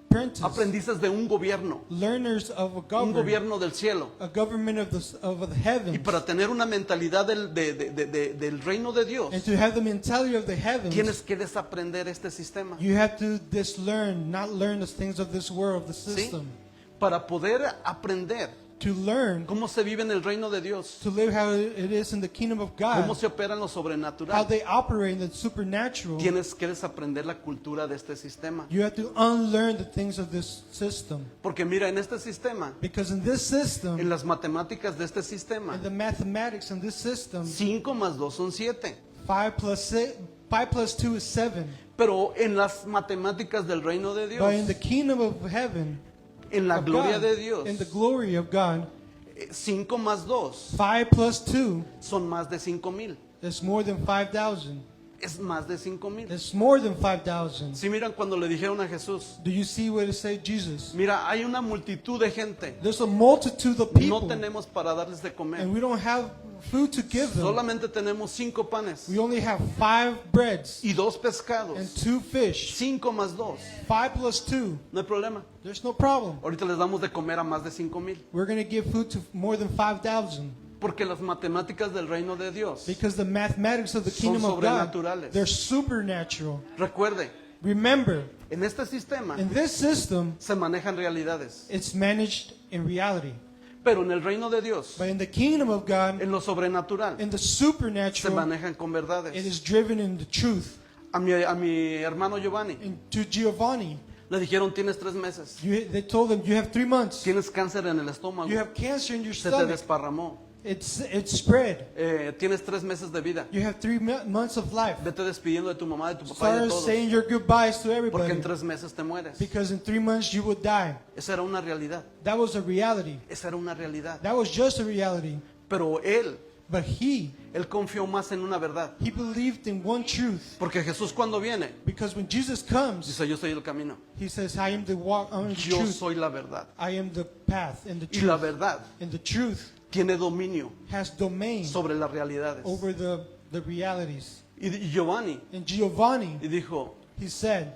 apprentices,
aprendices de un gobierno,
learners of a
un
government,
gobierno del cielo.
a government of the
Y
heavens.
para tener una mentalidad del reino de Dios,
And to have the mentality of the heavens,
tienes que desaprender este sistema.
you have to not learn the things of this world, the
¿Sí?
system.
Para poder aprender
To learn
cómo se vive en el reino de Dios,
to live how it is in the kingdom of
cómo
God,
se opera en lo
how
sobrenatural,
they operate in the supernatural.
tienes que desaprender la cultura de este sistema.
You have to unlearn the things of this system.
Porque mira, en este sistema,
Because in this
en
system,
las matemáticas de este sistema,
in the mathematics in this system,
5 más 2 son 7.
5 plus 2 is 7.
Pero en las matemáticas del reino de Dios,
But in the kingdom of heaven,
en la
of
gloria
God,
de Dios,
in the glory of God,
5 más 2
5 plus 2
son más de 5,000.
That's more than 5,000.
Es más de 5,000.
That's more than 5,000.
Si miran cuando le dijeron a Jesús,
Do you see what it says, Jesus?
mira, hay una multitud de gente,
There's a multitude of
no
people,
tenemos para darles de comer.
and we don't have food to give them.
Solamente tenemos 5 panes
We only have 5 breads
y 2
and
pescados.
2 fish.
5 más 2.
5 plus 2.
No hay problema.
There's no problem.
Ahorita les damos de comer a más de 5,000.
We're going to give food to more than 5,000.
Porque las matemáticas del reino de Dios,
Because the mathematics of the
Son
kingdom of God,
sobrenaturales.
they're supernatural.
recuerde,
Remember,
en este sistema
in this system,
se manejan realidades.
it's managed in reality.
Pero en el reino de Dios,
But in the kingdom of God,
en lo sobrenatural,
in the
se
supernatural,
manejan con
it
verdades.
is driven in the truth.
A mi hermano Giovanni
And to Giovanni,
le dijeron, tienes 3 meses,
they told him, you have 3 months.
tienes cáncer en el estómago,
You have cancer in your
se te
stomach.
desparramó,
It's spread.
tienes 3 meses de vida.
You have 3 months of life.
Vete despidiendo de tu mamá, de tu papá y de
Start
todos,
saying your goodbyes to
porque
everybody.
en 3 meses te mueres.
Because in 3 months you will die.
Esa era una realidad,
That was a reality.
esa era una realidad.
That was just a reality.
Pero él
But
Él confió más en una verdad.
he believed in one truth.
Porque Jesús cuando viene,
Because when Jesus comes,
dice, yo soy el camino,
he says, I am the walk, I am the
yo
truth.
soy la verdad.
I am the path and the
Y la
truth.
verdad
And the truth
tiene dominio
has domain
sobre las realidades.
over the realities.
Y Giovanni,
And Giovanni,
y dijo,
he said,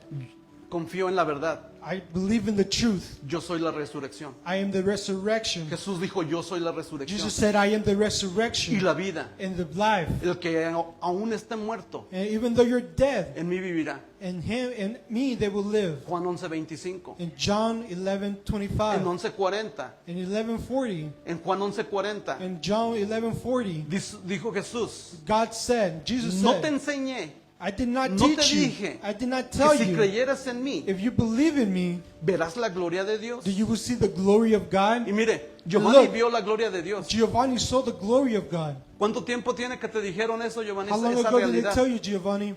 confío en la verdad,
I believe in the truth.
yo soy la resurrección.
I am the resurrection.
Jesús dijo, yo soy la resurrección
Jesus said, I am the
y
resurrection
la vida.
and the life.
El que aún esté muerto,
And even though you're dead,
en mí vivirá.
in him and me they will live.
Juan 11:25.
In John
En
11:25,
11:40.
in 11:40,
En Juan 11:40.
in John 11:40,
Dijo Jesús,
God said, Jesus
no te
said,
enseñé
I did not
no te
teach you,
dije
I did not
que
tell
si
you,
creyeras en mí,
if you believe in me,
verás la gloria de Dios.
that you will see the glory of God.
Y mire, Giovanni
Look.
vio la gloria de Dios.
Giovanni saw the glory of God.
¿Cuánto tiempo tiene que te dijeron eso, Giovanni?
How long
Esa
ago did they
realidad.
tell you, Giovanni?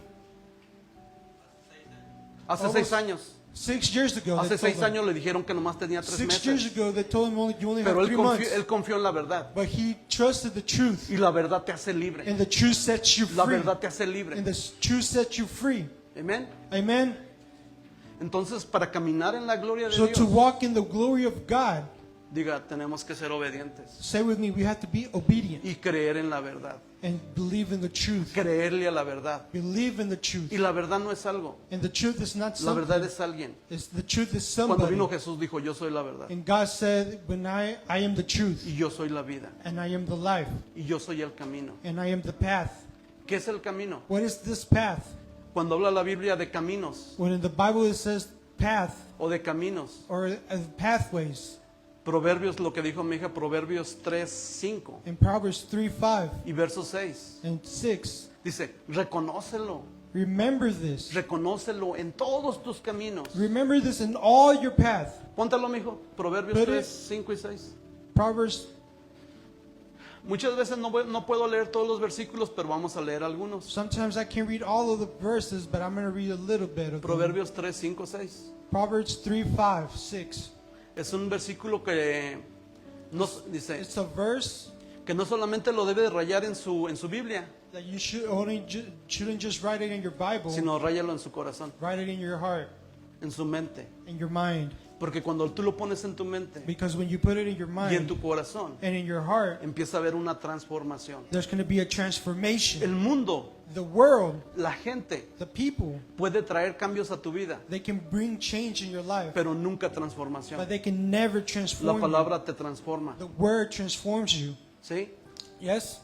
Hace
Almost
6 años.
6 years ago.
Hace
They
6
told him.
años le dijeron que nomás tenía 3
6 years
meses.
ago, they told him you only have
Pero
3 months.
él confió en la verdad.
But he trusted the truth,
Y la verdad te hace libre.
and the truth sets you
La
free.
verdad te hace libre.
And the truth sets you free.
Amén.
Amen.
Entonces, para caminar en la gloria de
So to
Dios,
walk in the glory of God,
diga, tenemos que ser obedientes
say with me, we have to be obedient
y creer en la verdad.
and believe in the truth.
Creerle a la verdad.
Believe in the truth.
Y la verdad no es algo.
And the truth is not
La verdad
something.
es alguien.
The truth is
Cuando
somebody.
vino Jesús dijo, yo soy la verdad.
And God said, when I am the truth,
Y yo soy la vida.
and I am the life,
Y yo soy el camino.
and I am the path.
¿Qué es el camino?
What is this path?
Cuando habla la Biblia de caminos
When in the Bible it says path
o de caminos,
or pathways,
Proverbios, lo que dijo mi hija, Proverbios 3:5
in Proverbs 3:5
y verso 6,
and 6,
dice, reconócelo,
remember this.
reconócelo en todos tus caminos.
Remember this in all your path.
Póntalo, mijo, Proverbios
Put
3,
it-
5 y 6.
Proverbs,
Muchas veces no puedo leer todos los versículos, pero vamos a leer algunos.
sometimes I can't read all of the verses, but I'm going to read a little bit of them.
Proverbios 3, 5, 6.
Proverbs 3:5, 6.
Es un versículo que dice
It's a verse
que no solamente lo debe de rayar en su Biblia,
that you shouldn't just write it in your Bible,
sino ráyalo en su corazón,
write it in your heart,
en su mente.
in your mind.
Porque cuando tú lo pones en tu mente
Because when you put it in your
y en
mind
tu corazón,
and in your heart,
empieza a haber una transformación.
there's going to be a transformation.
El mundo,
The world,
la gente,
the people,
puede traer cambios a tu vida,
they can bring change in your life,
pero nunca transformación.
but they can never
La
transform you.
palabra te transforma.
The word transforms you.
¿Sí?
Yes?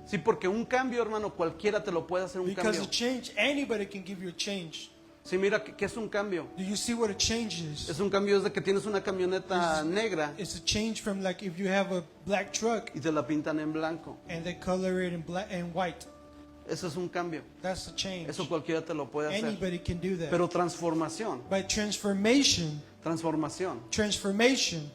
Sí, porque un cambio, hermano, cualquiera te lo puede hacer un
Because
cambio.
a change, anybody can give you a change.
Sí, mira, ¿qué es un cambio?
Do you see what a change is?
Es un cambio desde que tienes una camioneta negra
It's a change from like if you have a black truck
y te la pintan en blanco.
and they color it in black and white.
Eso es un cambio.
That's a change.
Eso cualquiera te lo puede hacer.
Anybody can do that.
Pero transformación,
By transformation,
transformación
transformation,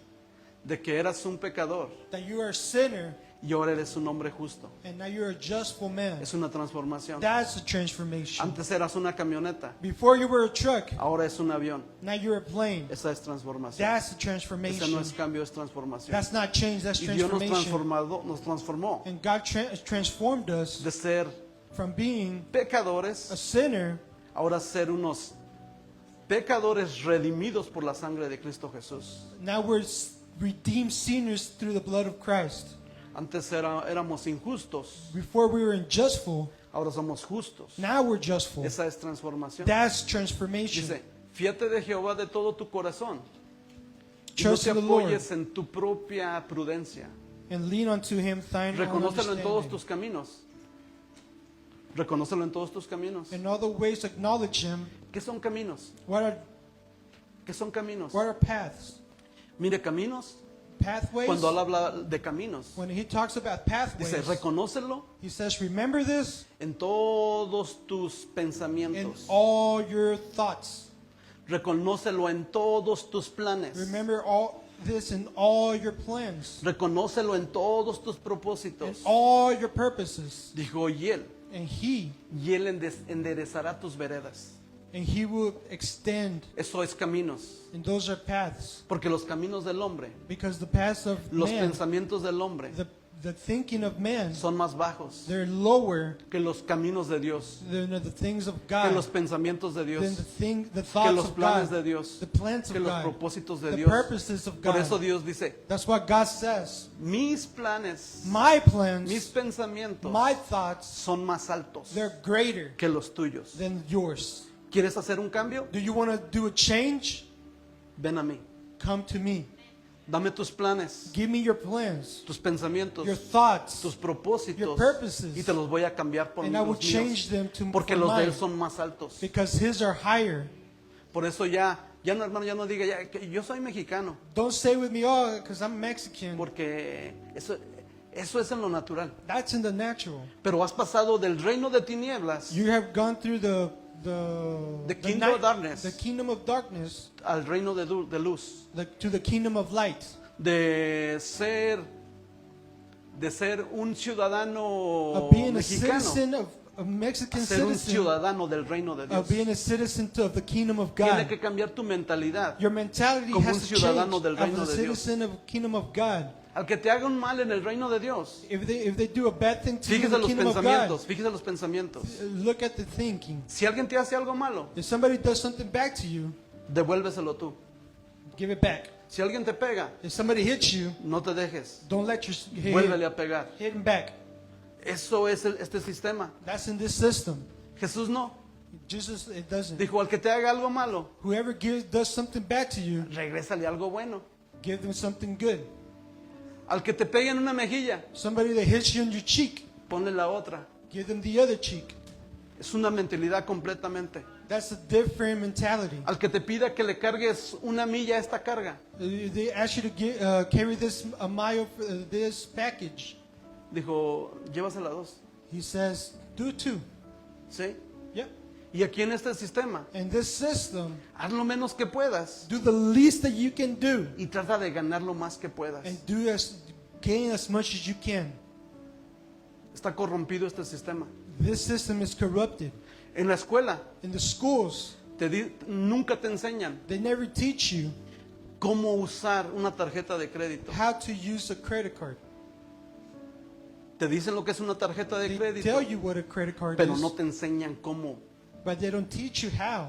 de que eras un pecador
that you are a sinner
y ahora eres un hombre justo.
and now you're a justful man.
Es una transformación.
That's a transformation.
Antes eras una camioneta,
Before you were a truck,
ahora es un avión.
now you're a plane.
Esa es transformación.
That's a
Ese
transformation.
no es cambio, es transformación.
That's not change, that's
Y Dios
transformation.
nos transformó
And God transformed us
de ser
from being
pecadores,
a sinner,
ahora ser unos pecadores redimidos por la sangre de Cristo Jesús.
now we're redeemed sinners through the blood of Christ.
Antes éramos injustos,
Before we were unjustful,
ahora somos justos.
now we're justful.
Esa es transformación.
That's transformation.
Dice, fíate de Jehová de todo tu corazón y no
Trust
te
in the Lord
apoyes en tu propia prudencia.
and lean unto him thine own
Reconócelo en todos
understanding.
tus caminos. Reconócelo en todos tus caminos.
In all the ways acknowledge him.
¿Qué son caminos?
What
¿Qué son caminos?
are paths?
Mire, caminos.
Pathways.
Cuando él habla de caminos,
When he talks about pathways,
dice, reconócelo
he says, remember this
en todos tus
in
pensamientos.
all your thoughts.
Reconócelo en todos tus planes.
Remember all this in all your plans,
Reconócelo en todos tus
in
propósitos.
all your purposes.
Dijo, y él enderezará tus veredas.
And he will extend,
Eso es caminos.
and those are paths.
Porque los caminos del hombre,
Because the paths of
los
man,
pensamientos del hombre
the thinking of man,
son más bajos
they're lower
que los caminos de Dios,
than the things of
que los
God,
pensamientos de Dios,
than the
que
thoughts
los
of
planes
God,
de Dios,
the plans
que
of
los
God,
propósitos de
the
Dios.
purposes of
Por eso
God.
Dios dice,
That's what God says.
mis planes,
My plans,
mis pensamientos
my thoughts,
son más altos
they're greater
que los tuyos.
than yours.
¿Quieres hacer un cambio?
Do you want to do a change?
Ven a mí.
Come to me.
Dame tus planes,
Give me your plans,
tus pensamientos,
your thoughts,
tus propósitos
your purposes,
y te los voy a cambiar por
and I will
los
change
míos.
them to
Porque
for
los de él
mine,
son más altos.
because his are higher.
Por eso ya no, hermano, ya no diga ya, que yo soy mexicano.
Don't say with me, oh, because I'm Mexican.
Porque eso es en lo natural.
That's in the natural.
Pero has pasado del reino de tinieblas
You have gone through the
kingdom of darkness.
the kingdom of darkness,
al reino de luz.
to the kingdom of light.
De ser un ciudadano
Of being a
mexicano
citizen of a Mexican
a ser un
citizen,
ciudadano del reino de Dios.
of being a citizen of the kingdom of
Tiene
God.
que cambiar tu mentalidad.
Your mentality
como un
has to
ciudadano
change
del reino
as a
de Dios.
citizen of the kingdom of God.
Al que te haga un mal en el reino de Dios,
If they do a bad thing to you in
fíjese
the
los
kingdom of God,
pensamientos, fíjese los pensamientos.
look at the thinking.
Si alguien te hace algo malo,
If somebody does something back to you,
devuélveselo tú.
give it back.
Si alguien te pega,
If somebody hits you,
no te dejes.
don't let your
Vuélvele a pegar.
hit him back.
Eso es este sistema.
That's in this system.
Jesús no.
Jesus, it doesn't.
Dijo, al que te haga algo malo,
Whoever does something bad to you,
regrésale algo bueno.
give them something good.
Al que te pegue en una mejilla,
Somebody that hits you on your cheek,
ponle la otra.
give them the other cheek.
Es una mentalidad completamente.
That's a different mentality.
Al que te pida que le cargues una milla a esta carga,
They ask you to carry this a mile, this package.
dijo, llévasela dos.
He says, do two.
¿Sí?
Yep.
Y aquí en este sistema,
In this system,
haz lo menos que puedas
do the least that you can do
y trata de ganar lo más que puedas.
and gain as much as you can.
Está corrompido este sistema.
This system is corrupted.
En la escuela,
In the schools,
nunca te enseñan
they never teach you
cómo usar una tarjeta de crédito.
how to use a credit card.
Te dicen lo que es una tarjeta de
They
crédito,
tell you what a credit card
pero
is,
no te enseñan cómo.
but they don't teach you how.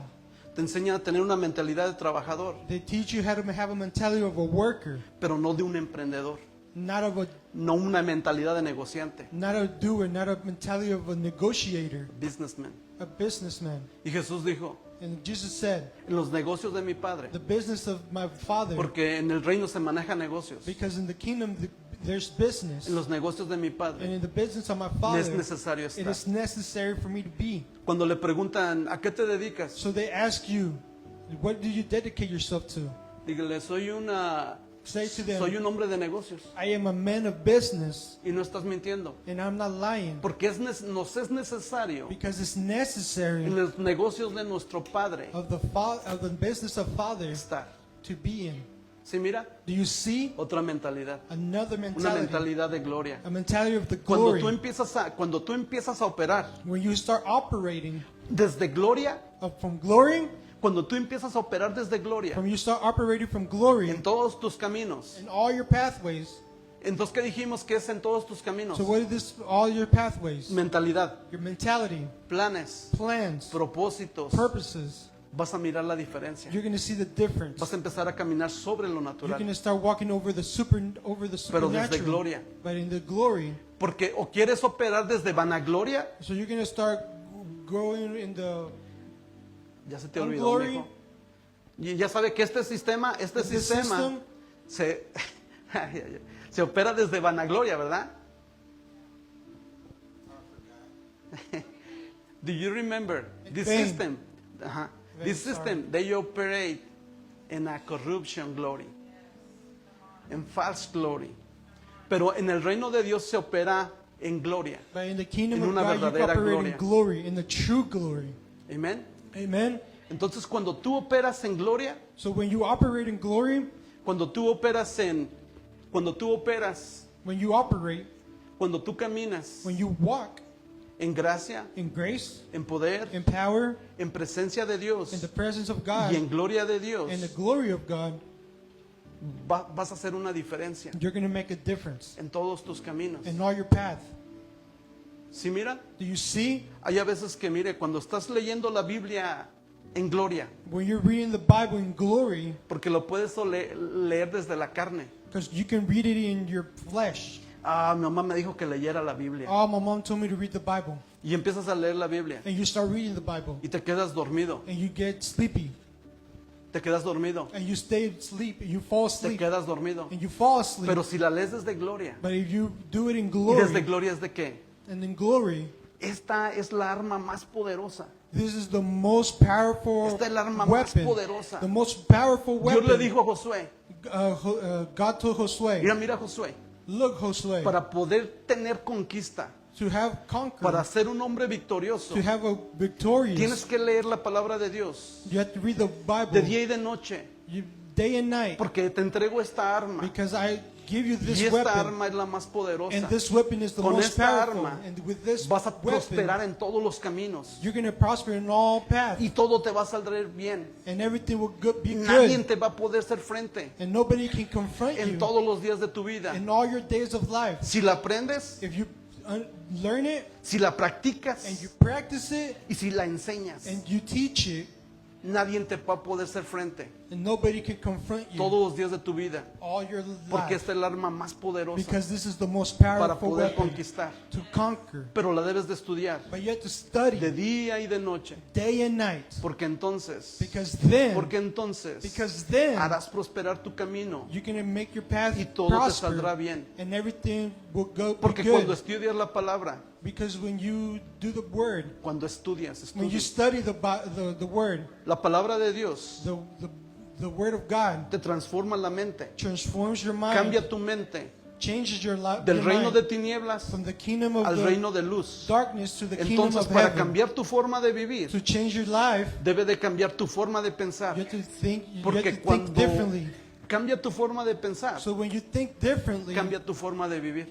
Te enseñan a tener una mentalidad de trabajador,
They teach you how to have a mentality of a worker,
pero no de un emprendedor,
not
no una mentalidad de negociante,
a doer, not a mentality of a negotiator,
businessman.
a businessman.
Y Jesús dijo,
And Jesus said,
en los negocios de mi Padre,
the business of my Father,
porque en el reino se maneja negocios,
because in the kingdom there's business,
en los negocios de mi
and
Padre
in the business of my
es
Father,
necesario
it
estar.
is necessary for me to be.
Cuando le preguntan, ¿a qué te dedicas?
So they ask you, what do you dedicate yourself to?
Dígale, soy
Say to them,
un hombre de negocios.
I am a man of business,
Y no estás mintiendo.
and I'm not lying,
Porque nos es necesario
because it's necessary
en los negocios de nuestro Padre
of the business of Father
estar.
to be in.
Sí, mira,
Do you see
otra mentalidad.
another
Una
mentality?
mentalidad de gloria.
A mentality of the
Cuando
glory.
cuando tú empiezas a operar
When you start operating
desde gloria,
from glory,
cuando tú empiezas a operar desde gloria
from you start operating from glory
en todos tus caminos.
in all your pathways.
Entonces, ¿qué dijimos que es en todos tus caminos?
So what is this? All your pathways,
Mentalidad,
your mentality,
planes,
plans,
propósitos.
purposes.
Vas a mirar la diferencia.
You're going to see the difference.
Vas a empezar a caminar sobre lo
You're
natural.
going to start walking over the
Pero desde
supernatural,
gloria.
but in the glory.
Porque o quieres operar desde vanagloria,
So you're going to start growing in the
ya se te
On
olvidó,
glory.
mijo. Y ya sabe que este sistema
This
se, se opera desde vanagloria, ¿verdad? Do you remember this
Vain.
system? Ajá.
Vain,
This system, they operate in a corruption glory, en false glory. Pero en el reino de Dios se opera en gloria.
But in the kingdom
En
of
una
God, you
verdadera
operate
gloria.
in glory, in the true glory.
Amén.
Amen.
Entonces cuando tú operas en gloria,
So when you operate in glory,
cuando tú operas, cuando tú caminas
when you walk
en gracia,
in grace,
en poder,
in power,
en presencia de Dios
in the presence of God,
y en gloria de Dios,
in the glory of God,
vas a hacer una diferencia
you're going to make a difference
en todos tus caminos.
in all your path.
¿Sí mira?
Do you see?
Hay a veces que mire, cuando estás leyendo la Biblia en gloria,
When you're reading the Bible in glory,
porque lo puedes leer desde la carne.
because you can read it in your flesh.
Ah, mi mamá me dijo que leyera la Biblia.
Oh, my mom told me to read the Bible.
Y empiezas a leer la Biblia
And you start reading the Bible.
y te quedas dormido,
And you get sleepy.
te quedas dormido,
And you stay asleep. And you fall
te
asleep.
quedas dormido.
And you fall asleep.
Pero si la lees desde gloria,
But if you do it in
¿y
glory,
desde gloria es de qué?
and in glory,
Esta es la arma más poderosa.
this is the most powerful
Esta es la arma más
weapon.
poderosa.
The most powerful
Dios le
weapon.
dijo a Josué,
God told Josué,
mira Josué,
look, Josué,
para poder tener conquista,
to have conquered,
para ser un hombre victorioso,
to have a victorious,
tienes que leer la palabra de Dios
you have to read the Bible
de día y de noche,
day and night,
porque te entrego esta arma
because I give you this
y esta
weapon,
arma es la más poderosa.
and this weapon is the
Con
most
esta
powerful.
arma
And with this
vas a
weapon,
prosperar en todos los caminos
you're going to prosper in all paths,
y todo te va a salir bien.
and everything will be
Nadie
good,
te va a poder hacer frente
and nobody can confront
en
you
todos los días de tu vida.
in all your days of life.
Si la aprendes,
If you learn it,
si la practicas
and you practice it,
y si la enseñas,
and you teach it,
nadie te va a poder hacer frente
and nobody can confront you
todos los días de tu vida,
all your
porque
life,
esta es el arma más poderosa
because this is the most
para
powerful
poder
weapon
conquistar.
to conquer.
Pero la debes de estudiar
But you have to
de
study
día y de noche,
day and night,
porque entonces
because then
harás prosperar tu camino
you're going to make your path
y todo te
prosper,
saldrá bien.
and everything will go be
Porque cuando
good.
estudias la palabra,
Because when you do the word,
cuando estudias,
when you
estudias
study the word,
la palabra de Dios,
the word of God
te transforma la mente,
transforms your mind,
cambia tu mente
changes your life
del reino de tinieblas
from the kingdom of
al
the
reino de luz.
darkness to the kingdom
Entonces,
of
para
heaven.
cambiar tu forma de vivir,
To change your life,
debe de cambiar tu forma de pensar.
you have to think,
Porque cuando
differently.
cambia tu forma de pensar,
So when you think differently,
cambia tu forma de vivir.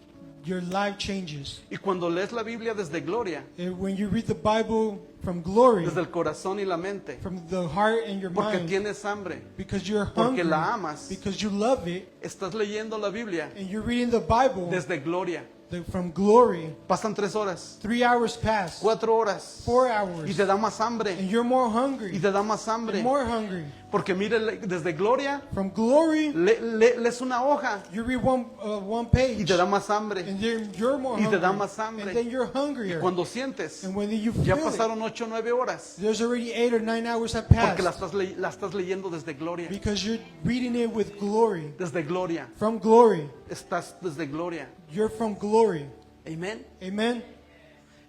your life changes.
Y cuando lees la Biblia desde gloria,
And when you read the Bible from glory,
desde el corazón y la mente,
from the heart and your
porque
mind,
tienes hambre,
because you're
porque
hungry,
la amas,
because you love it,
estás leyendo la Biblia
and you're reading the Bible
desde gloria.
from glory,
Pasan 3 horas,
3 hours pass,
4 horas,
4
y
hours,
te da más hambre,
and you're more
y
hungry,
te da más hambre.
more hungry.
Porque mire, desde gloria,
From glory,
lees una hoja
you read one
y
page,
te da más hambre.
and then you're more
Y te
hungry,
da más hambre.
and then you're hungrier.
Cuando sientes,
And when you
ya
feel it,
pasaron 8 o 9 horas,
there's already 8 or 9 hours have
porque la
passed,
estás leyendo desde gloria.
because you're reading it with glory.
Desde gloria,
From glory,
estás desde gloria.
you're from glory.
Amén.
Amen.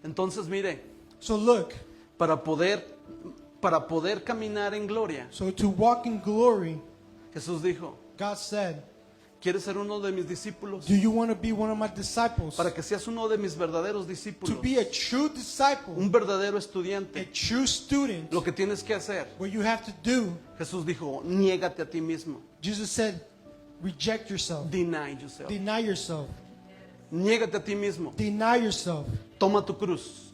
Entonces mire,
So look,
para poder caminar en gloria,
so to walk in glory,
Jesús dijo,
God said,
¿quieres ser uno de mis discípulos?
do you want to be one of my disciples?
Para que seas uno de mis verdaderos
To
discípulos,
be a true disciple,
un verdadero
a
estudiante,
true student,
lo que tienes que hacer,
what you have to do,
Jesús dijo, niégate a ti mismo.
Jesus said, Reject yourself.
Deny yourself.
Deny yourself.
Niégate a ti mismo.
Deny yourself.
Toma tu cruz.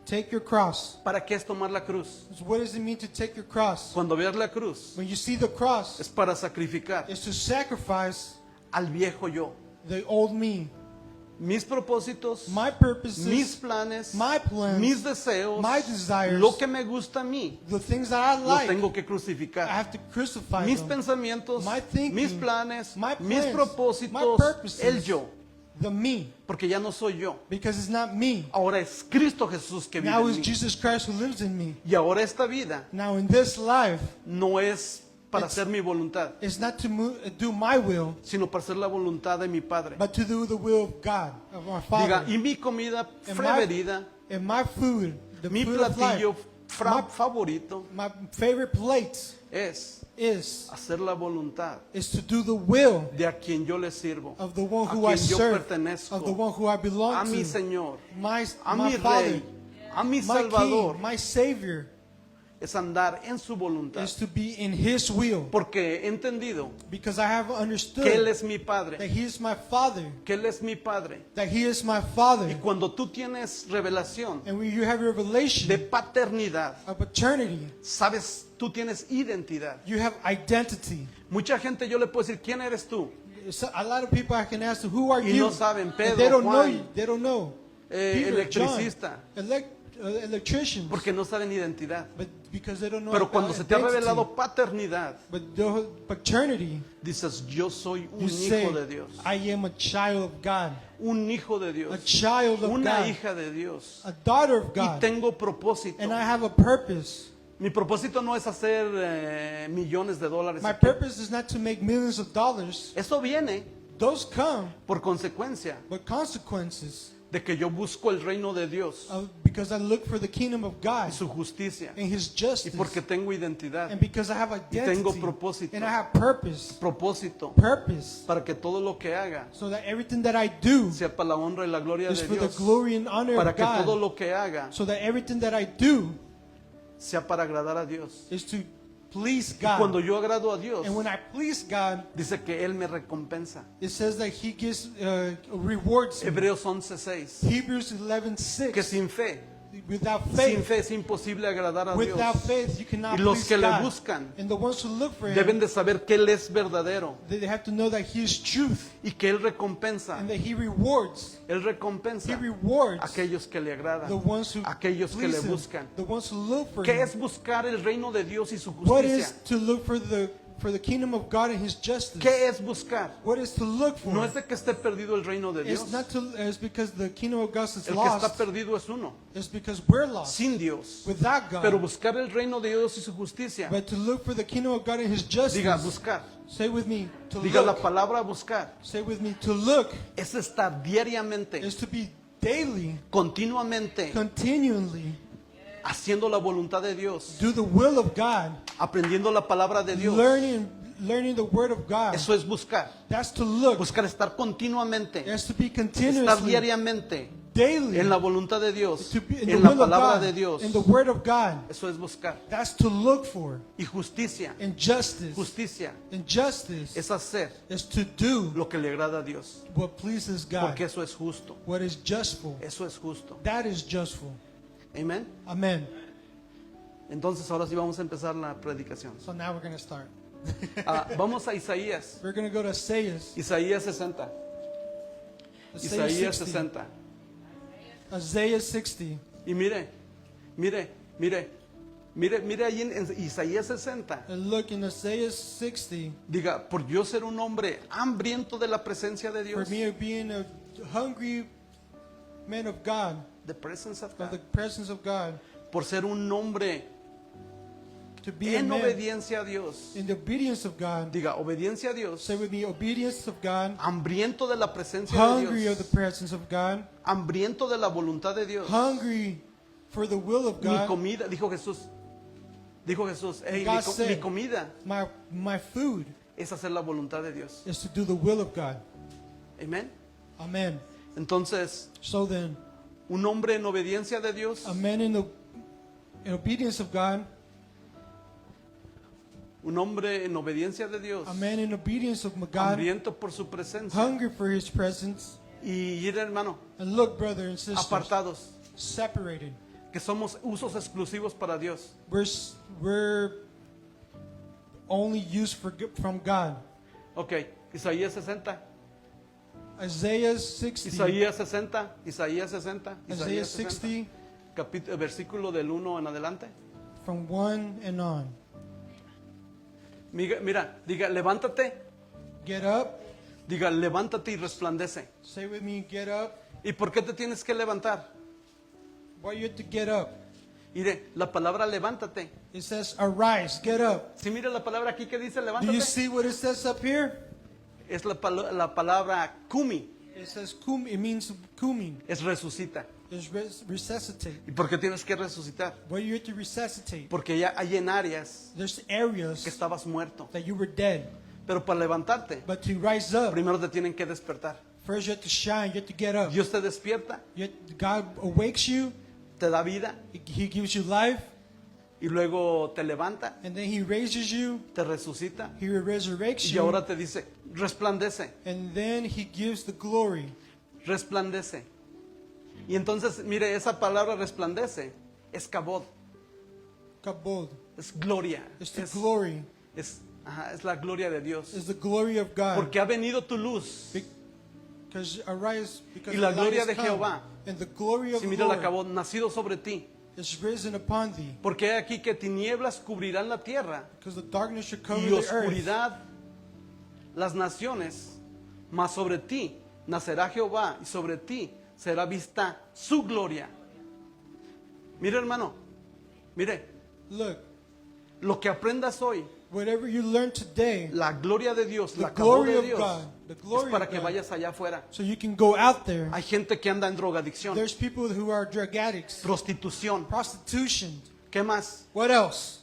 Take your cross.
¿Para qué es tomar la cruz?
So what does it mean to take your cross?
Cuando veas la cruz,
When you see the cross,
es para sacrificar
it's to sacrifice
al viejo yo.
the old me,
Mis propósitos,
my purposes,
mis planes,
my plans,
mis deseos,
my desires,
lo que me gusta a mí,
the things that I
lo
like.
tengo que
I
crucificar.
have to crucify
Mis
them.
pensamientos,
My thinking,
mis planes,
my
mis
plans,
propósitos,
my purposes,
el yo.
The me,
Porque ya no soy yo.
because it's not me.
Ahora es Cristo Jesús que vive
Now
en
it's
mí.
Jesus Christ who lives in me.
Y ahora esta vida
Now in this life,
no es para
It's-
hacer mi voluntad,
it's not to do my will,
sino para hacer la voluntad de mi Padre.
but to do the will of God, of our
Diga,
Father.
y mi comida
And
preferida,
And my food, the
mi
food of life,
platillo
my-
favorito
my favorite plate
es hacer la voluntad
is to do the will
de a quien yo le sirvo,
of the one
a
who I
quien yo
serve,
pertenezco,
of the one who I belong
a mi
to,
Señor,
my
a
my
mi
Father,
Rey, a mi
my
Salvador.
King, my Savior,
Es andar en su voluntad.
is to be in His will,
Porque he entendido
because I have
que Él
understood
es mi
that
Padre,
He is my Father,
que Él es mi Padre.
that He is my
Y
Father,
cuando tú tienes revelación
and when you have revelation
de paternidad,
of paternity,
sabes, tú tienes identidad.
you have identity.
Mucha gente yo le puedo decir, ¿quién eres tú?
So a lot of people I can ask, who are
Y
you?
no saben,
And
Pedro,
they don't know
Juan,
you. They don't know. Peter,
electricista.
John, electricians.
Porque no saben identidad.
But because they don't know
Pero cuando se te ha
identity.
revelado paternidad,
But the paternity,
dices, yo soy un
you say,
hijo de Dios.
I am a child of God,
Un hijo de
a
Dios.
child of
Una
God,
hija de Dios.
a daughter of
Y
God,
tengo propósito.
and I have a purpose.
Mi propósito no es hacer millones de dólares.
My
aquí.
purpose is not to make millions of dollars.
Eso viene
Those come,
por consecuencia
but consequences
de que yo busco el reino de Dios
because I look for the kingdom of
y
God
su justicia.
and His
Y
justice,
porque tengo identidad,
and because I have identity,
tengo propósito.
and I have purpose,
propósito, para que todo lo que haga
so that everything that I do
sea para la honra y la gloria
is
de
for the
Dios.
glory and honor
Para
of
que todo
God,
lo que haga
so that everything that I do
sea para agradar a Dios.
is to please
Y cuando
God.
yo agrado a Dios,
And when I please God,
dice que Él me recompensa.
it says that He gives rewards me.
Hebreos 11:6.
Hebrews 11:6.
Que sin fe,
Without
sin
faith,
fe es imposible agradar a Dios.
without faith, you cannot
Y los
please
que le
God.
buscan
And the ones who look for
deben
Him,
de saber que Él es verdadero
they have to know that He is truth
y que Él recompensa.
and that He rewards.
Él
He
recompensa a
rewards
aquellos que le agradan,
the ones who
aquellos que le
please Him,
buscan.
the ones who look for
¿Qué
Him.
es buscar el reino de Dios y su
What
justicia?
is to look for the kingdom of God and His justice?
¿Qué es buscar?
What is to look for?
No es de que esté perdido el reino de Dios.
It's not to. It's because the kingdom of God is
El que está
lost.
perdido es uno,
It's because we're lost
sin Dios.
without God.
Pero buscar el reino de Dios y su justicia.
But to look for the kingdom of God and His justice.
Diga buscar.
Say with me, to
Diga la
look.
palabra buscar.
Say with me, to look
Es estar diariamente,
is to be daily,
continuamente,
continually,
haciendo la voluntad de Dios,
do the will of God,
aprendiendo la palabra de Dios.
learning the word of God.
Eso es buscar.
That's to look.
Buscar estar continuamente,
That's to be
estar
continuously,
diariamente
daily,
en la voluntad de Dios,
to be in the
en la
will of
palabra
God,
de Dios.
in the word of God.
Eso es buscar.
That's to look for.
Y justicia,
And justice.
justicia
And justice
es hacer
is to do
lo que le agrada a Dios,
what pleases God.
porque eso es justo.
What is justful.
Eso es justo.
That is justful.
Amén.
Amen.
Entonces ahora sí vamos a empezar la predicación.
So now we're going to start.
Vamos a Isaías.
We're going to go to Isaiah.
Isaías 60. Isaías 60.
Isaiah 60.
Y mire ahí en Isaías 60.
And look in Isaiah 60.
Diga, por yo ser un hombre hambriento de la presencia de
For
Dios.
me being a hungry man of God,
The presence of
of the
God.
presence of God,
Por ser un hombre
to be a
en
man
obediencia a Dios.
in the obedience of God.
Diga, obediencia a Dios.
Say with me, obedience of God,
Hambriento de la presencia de
hungry of the
Dios.
presence of God,
Hambriento de la voluntad de Dios.
hungry for the will of
Mi
God.
comida, dijo Jesús. Dijo Jesús, "Hey,
God
mi
said,
comida
My food
es hacer la voluntad de Dios."
is to do the will of God.
Amén.
Amen.
Entonces,
So then,
un hombre en obediencia de Dios,
a man in obedience of God,
un hombre en obediencia de Dios,
a man in obedience of God,
hambriento por su presencia.
hungry for His presence.
Y ir, hermano,
And look, brother and sisters,
apartados,
separated.
que somos usos exclusivos para Dios.
We're only used from God.
Ok, Isaías 60,
Isaiah 60.
Isaías 60, Isaías 60,
Isaiah
Isaías 60,
60,
versículo del 1 en adelante.
from 1 and on.
Mira, diga, levántate,
Get up.
diga, levántate y resplandece.
Say with me, get up.
¿Y por qué te tienes que levantar?
Why you have to get up?
Mire, la palabra levántate.
It says, arise, get up.
Si mira la palabra aquí que dice
Do
levántate,
you see what it says up here?
es la palabra kumi,
It says kum. It means kuming.
es resucita.
It's resuscitate.
¿Y por qué tienes que resucitar?
Why you have to resuscitate?
Porque ya hay en áreas
There's
que
areas
estabas muerto.
that you were dead,
Pero para levantarte,
but to rise up,
primero te tienen que despertar.
first you have to shine. You have to get up.
Dios te despierta,
God awakes you.
te da vida
He gives you life,
y luego te levanta,
and then He raises you.
te resucita
He resurrects
y
you,
ahora te dice, resplandece,
and then He gives the glory.
resplandece. Y entonces, mire, esa palabra resplandece es kabod,
Kabod.
es gloria,
It's the
es,
glory.
es la gloria de Dios.
It's the glory of God.
Porque ha venido tu luz.
Because arise, because
Y la
the light
gloria
has
de
come,
Jehová.
and the glory of
Si
the
mira la
Lord
kabod, nacido sobre ti.
is risen upon thee.
Porque hay aquí que tinieblas cubrirán la tierra
Because the darkness should cover
y
the earth,
oscuridad las naciones, mas sobre ti nacerá Jehová y sobre ti será vista su gloria. Mire, hermano, mire,
Look,
lo que aprendas hoy,
whatever you learn today,
la gloria de Dios,
The
la kabod
glory
de
of
Dios,
God, the glory
es para
of
que
God.
vayas allá afuera.
so you can go out there.
Hay gente que anda en drogadicción,
There's people who are drug addicts,
prostitución,
prostitution.
¿qué más?
What else?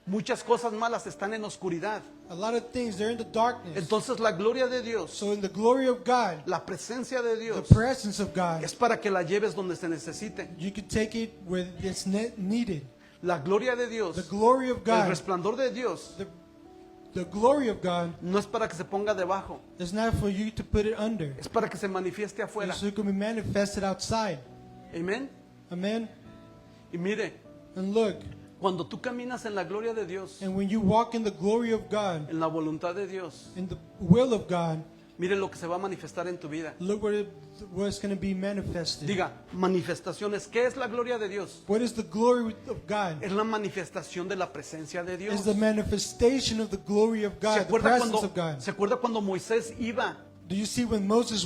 Muchas cosas malas están en oscuridad.
A lot of things, they're in the darkness.
Entonces la gloria de Dios,
So in the glory of God,
la presencia de
the
Dios,
presence of God,
es para que la lleves donde se necesite.
you can take it where it's needed.
La gloria de
The
Dios,
glory of
el
God,
resplandor de Dios,
the glory of God
no es para que se ponga debajo,
is not for you to put it under.
es para que se manifieste afuera.
So it can be manifested outside.
Amén.
Amen.
Y mire,
And look,
cuando tú caminas en la gloria de Dios,
and when you walk in the glory of God,
en la voluntad de Dios,
in the will of God,
mire lo que se va a manifestar en tu vida.
look what's going to be manifested.
Diga, manifestaciones. ¿Qué es la gloria de Dios?
What is the glory of God?
Es la manifestación de la presencia de Dios.
It's the manifestation of the glory of
¿Se
God, the
acuerda,
presence of God.
¿Se acuerda cuando Moisés iba
Do you see when Moses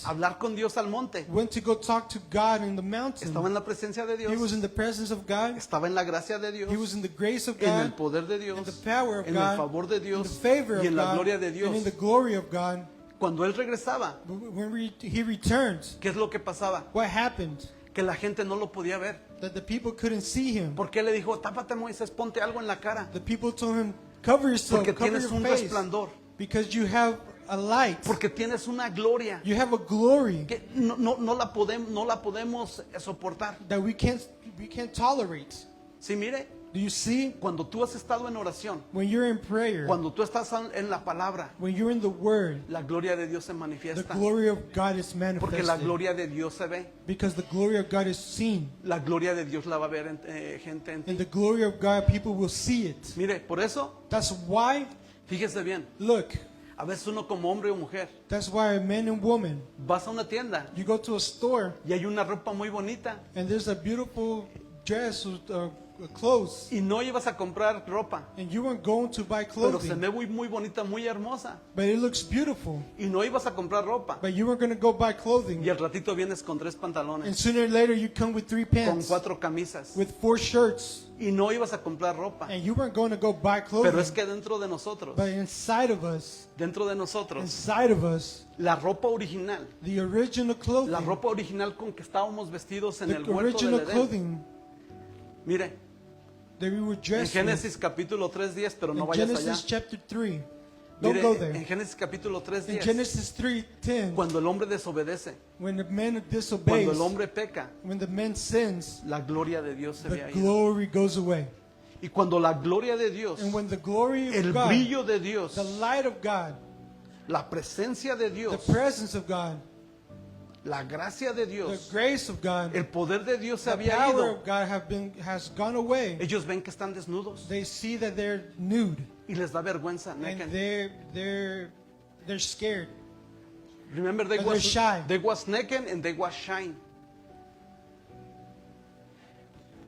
a hablar con Dios al monte?
went to go talk to God in the mountain?
Estaba en la presencia de
He was
Dios,
in the presence of God.
estaba en la gracia de Dios,
He was in the grace of
en el
God,
poder de Dios,
in the power of
en el
God,
favor de
in the
Dios
favor
y
of
en la
God,
gloria de
and
Dios.
in the glory of God.
Cuando él regresaba,
When he returned,
¿qué es lo que pasaba?
what happened?
Que la gente no lo podía ver.
That the people couldn't see him.
Porque él le dijo, tápate Moisés, ponte algo en la cara.
The people told him, cover yourself,
Porque
cover
tienes
your
un
face,
resplandor.
because you have a light.
Porque tienes una gloria
You have a glory
que no la podemos soportar.
that we can't tolerate.
Sí, mire,
Do you see?
cuando tú has estado en oración,
When you're in prayer,
cuando tú estás en la palabra,
when you're in the Word,
la gloria de Dios se
the
manifiesta.
glory of God is
Porque la
manifested.
gloria de Dios se ve.
Because the glory of God is seen.
La gloria de Dios la va a ver gente en ti.
And the glory of God, people will see it.
Mire, por eso,
That's why,
fíjese bien,
look,
a veces uno como hombre o mujer,
that's why men and women,
vas a una tienda
you go to a store
y hay una ropa muy bonita
and there's a beautiful dress or clothes,
y no ibas a comprar ropa,
and you weren't going to buy
pero se
clothing,
ve muy bonita, muy hermosa,
but it looks beautiful,
y no ibas a comprar ropa,
but you weren't going to go buy clothing,
y al ratito vienes con 3
and
pantalones,
sooner or later you come with 3
con
pants,
4 camisas,
with 4 shirts,
y no ibas a comprar ropa.
and you weren't going to go buy
Pero
clothing,
es que dentro de nosotros,
but inside of us,
la ropa original,
the original clothing,
la ropa original con que estábamos vestidos en
the
el huerto
original
del Edén.
clothing
Mire,
that we were
en
dressed
Génesis capítulo 3:10, pero
with.
no
In
vayas allá.
Genesis chapter 3, don't
Mire,
go
en
there.
Génesis capítulo
In
3:10,
Genesis 3:10,
cuando el hombre desobedece,
when the man disobeys,
cuando el hombre peca,
when the man sins,
la gloria de Dios se ve
the
ahí.
glory goes away.
Y cuando la gloria de Dios,
And when the glory of
el
God,
brillo de Dios,
the light of God,
la presencia de
the
Dios,
presence of God,
la gracia de
the
Dios,
grace of God,
el poder de Dios se
the
había
power
ido,
of God has gone away.
ellos ven que están desnudos
They see that they're nude
y les da vergüenza.
and
naked.
they're scared.
Remember, they
and they're shy.
was naked and they was shy.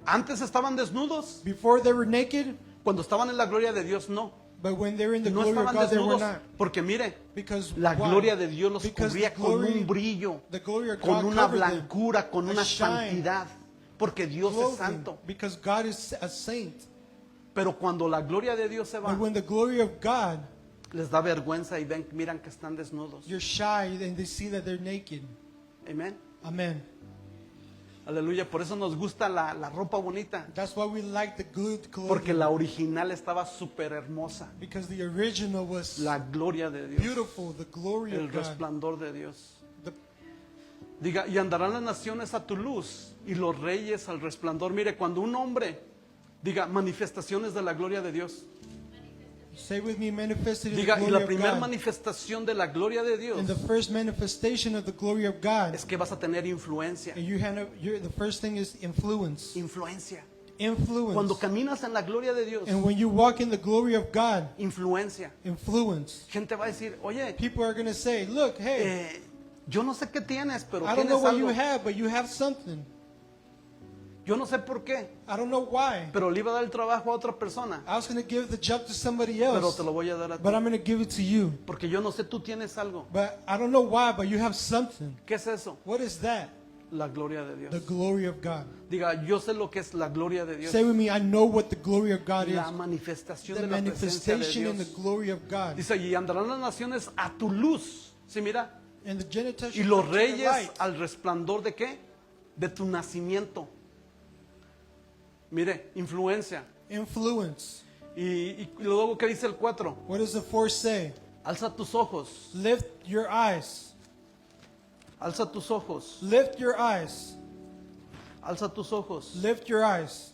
Antes estaban desnudos,
Before they were naked,
cuando estaban en la gloria de Dios no.
but when they were in the
No
glory of
estaban
God, they were
desnudos
not.
porque mire,
Because
la
why?
gloria de Dios los
Because
cubría
the
con
glory-
un brillo,
the glory of
con
God
una
covered them.
blancura, con
A
una
shine.
santidad, porque Dios es
Clothing,
santo.
because God is a saint.
Pero cuando la gloria de Dios se va,
But when the glory of God,
les da vergüenza y ven, miran que están desnudos.
you're shy and they see that they're naked.
Amén.
Amen.
Aleluya. Por eso nos gusta la ropa bonita,
That's why we like the good clothing.
porque la original estaba súper hermosa.
Because the original was
La gloria de Dios,
beautiful, the glory
el
of God.
resplandor de Dios.
The-
Diga, y andarán las naciones a tu luz y los reyes al resplandor. Mire, cuando un hombre diga manifestaciones de la gloria de Dios,
Say with me, manifested in
diga,
the
y
glory
la
of
primera
God.
manifestación de la gloria de Dios
And the first manifestation of the glory of God,
es que vas a tener influencia.
and the first thing is influence.
Influencia.
Influence.
Cuando caminas en la gloria de Dios,
And when you walk in the glory of God,
influencia.
influence.
Gente va a decir, oye,
People are going to say, look, hey,
yo no sé qué tienes, pero
I don't know
tienes
what you
algo.
have, but you have something.
Yo no sé por qué,
I don't know why.
pero le iba a dar el trabajo a otra persona,
I was going to give the job to somebody
pero
else,
te lo voy a dar a ti.
but I'm going to give it to you.
Porque yo no sé, tú tienes algo.
But I don't know why, but you have something.
¿Qué es eso?
What is that?
La gloria de Dios.
The glory of God.
Diga, yo sé lo que es la gloria de Dios.
Say with me, I know what the glory of God is.
La manifestación
The
de la presencia de
manifestation in the
Dios.
glory of God.
Dice, y andarán las naciones a tu luz. ¿Sí, mira?
And the Gentiles
Y
shall
los
come to your
reyes
light.
al resplandor de qué? De tu nacimiento. Mire, influencia.
Influence.
Y luego, ¿qué dice el 4?
What does the 4 say?
Alza tus ojos.
Lift your eyes.
Alza tus ojos.
Lift your eyes.
Alza tus ojos.
Lift your eyes.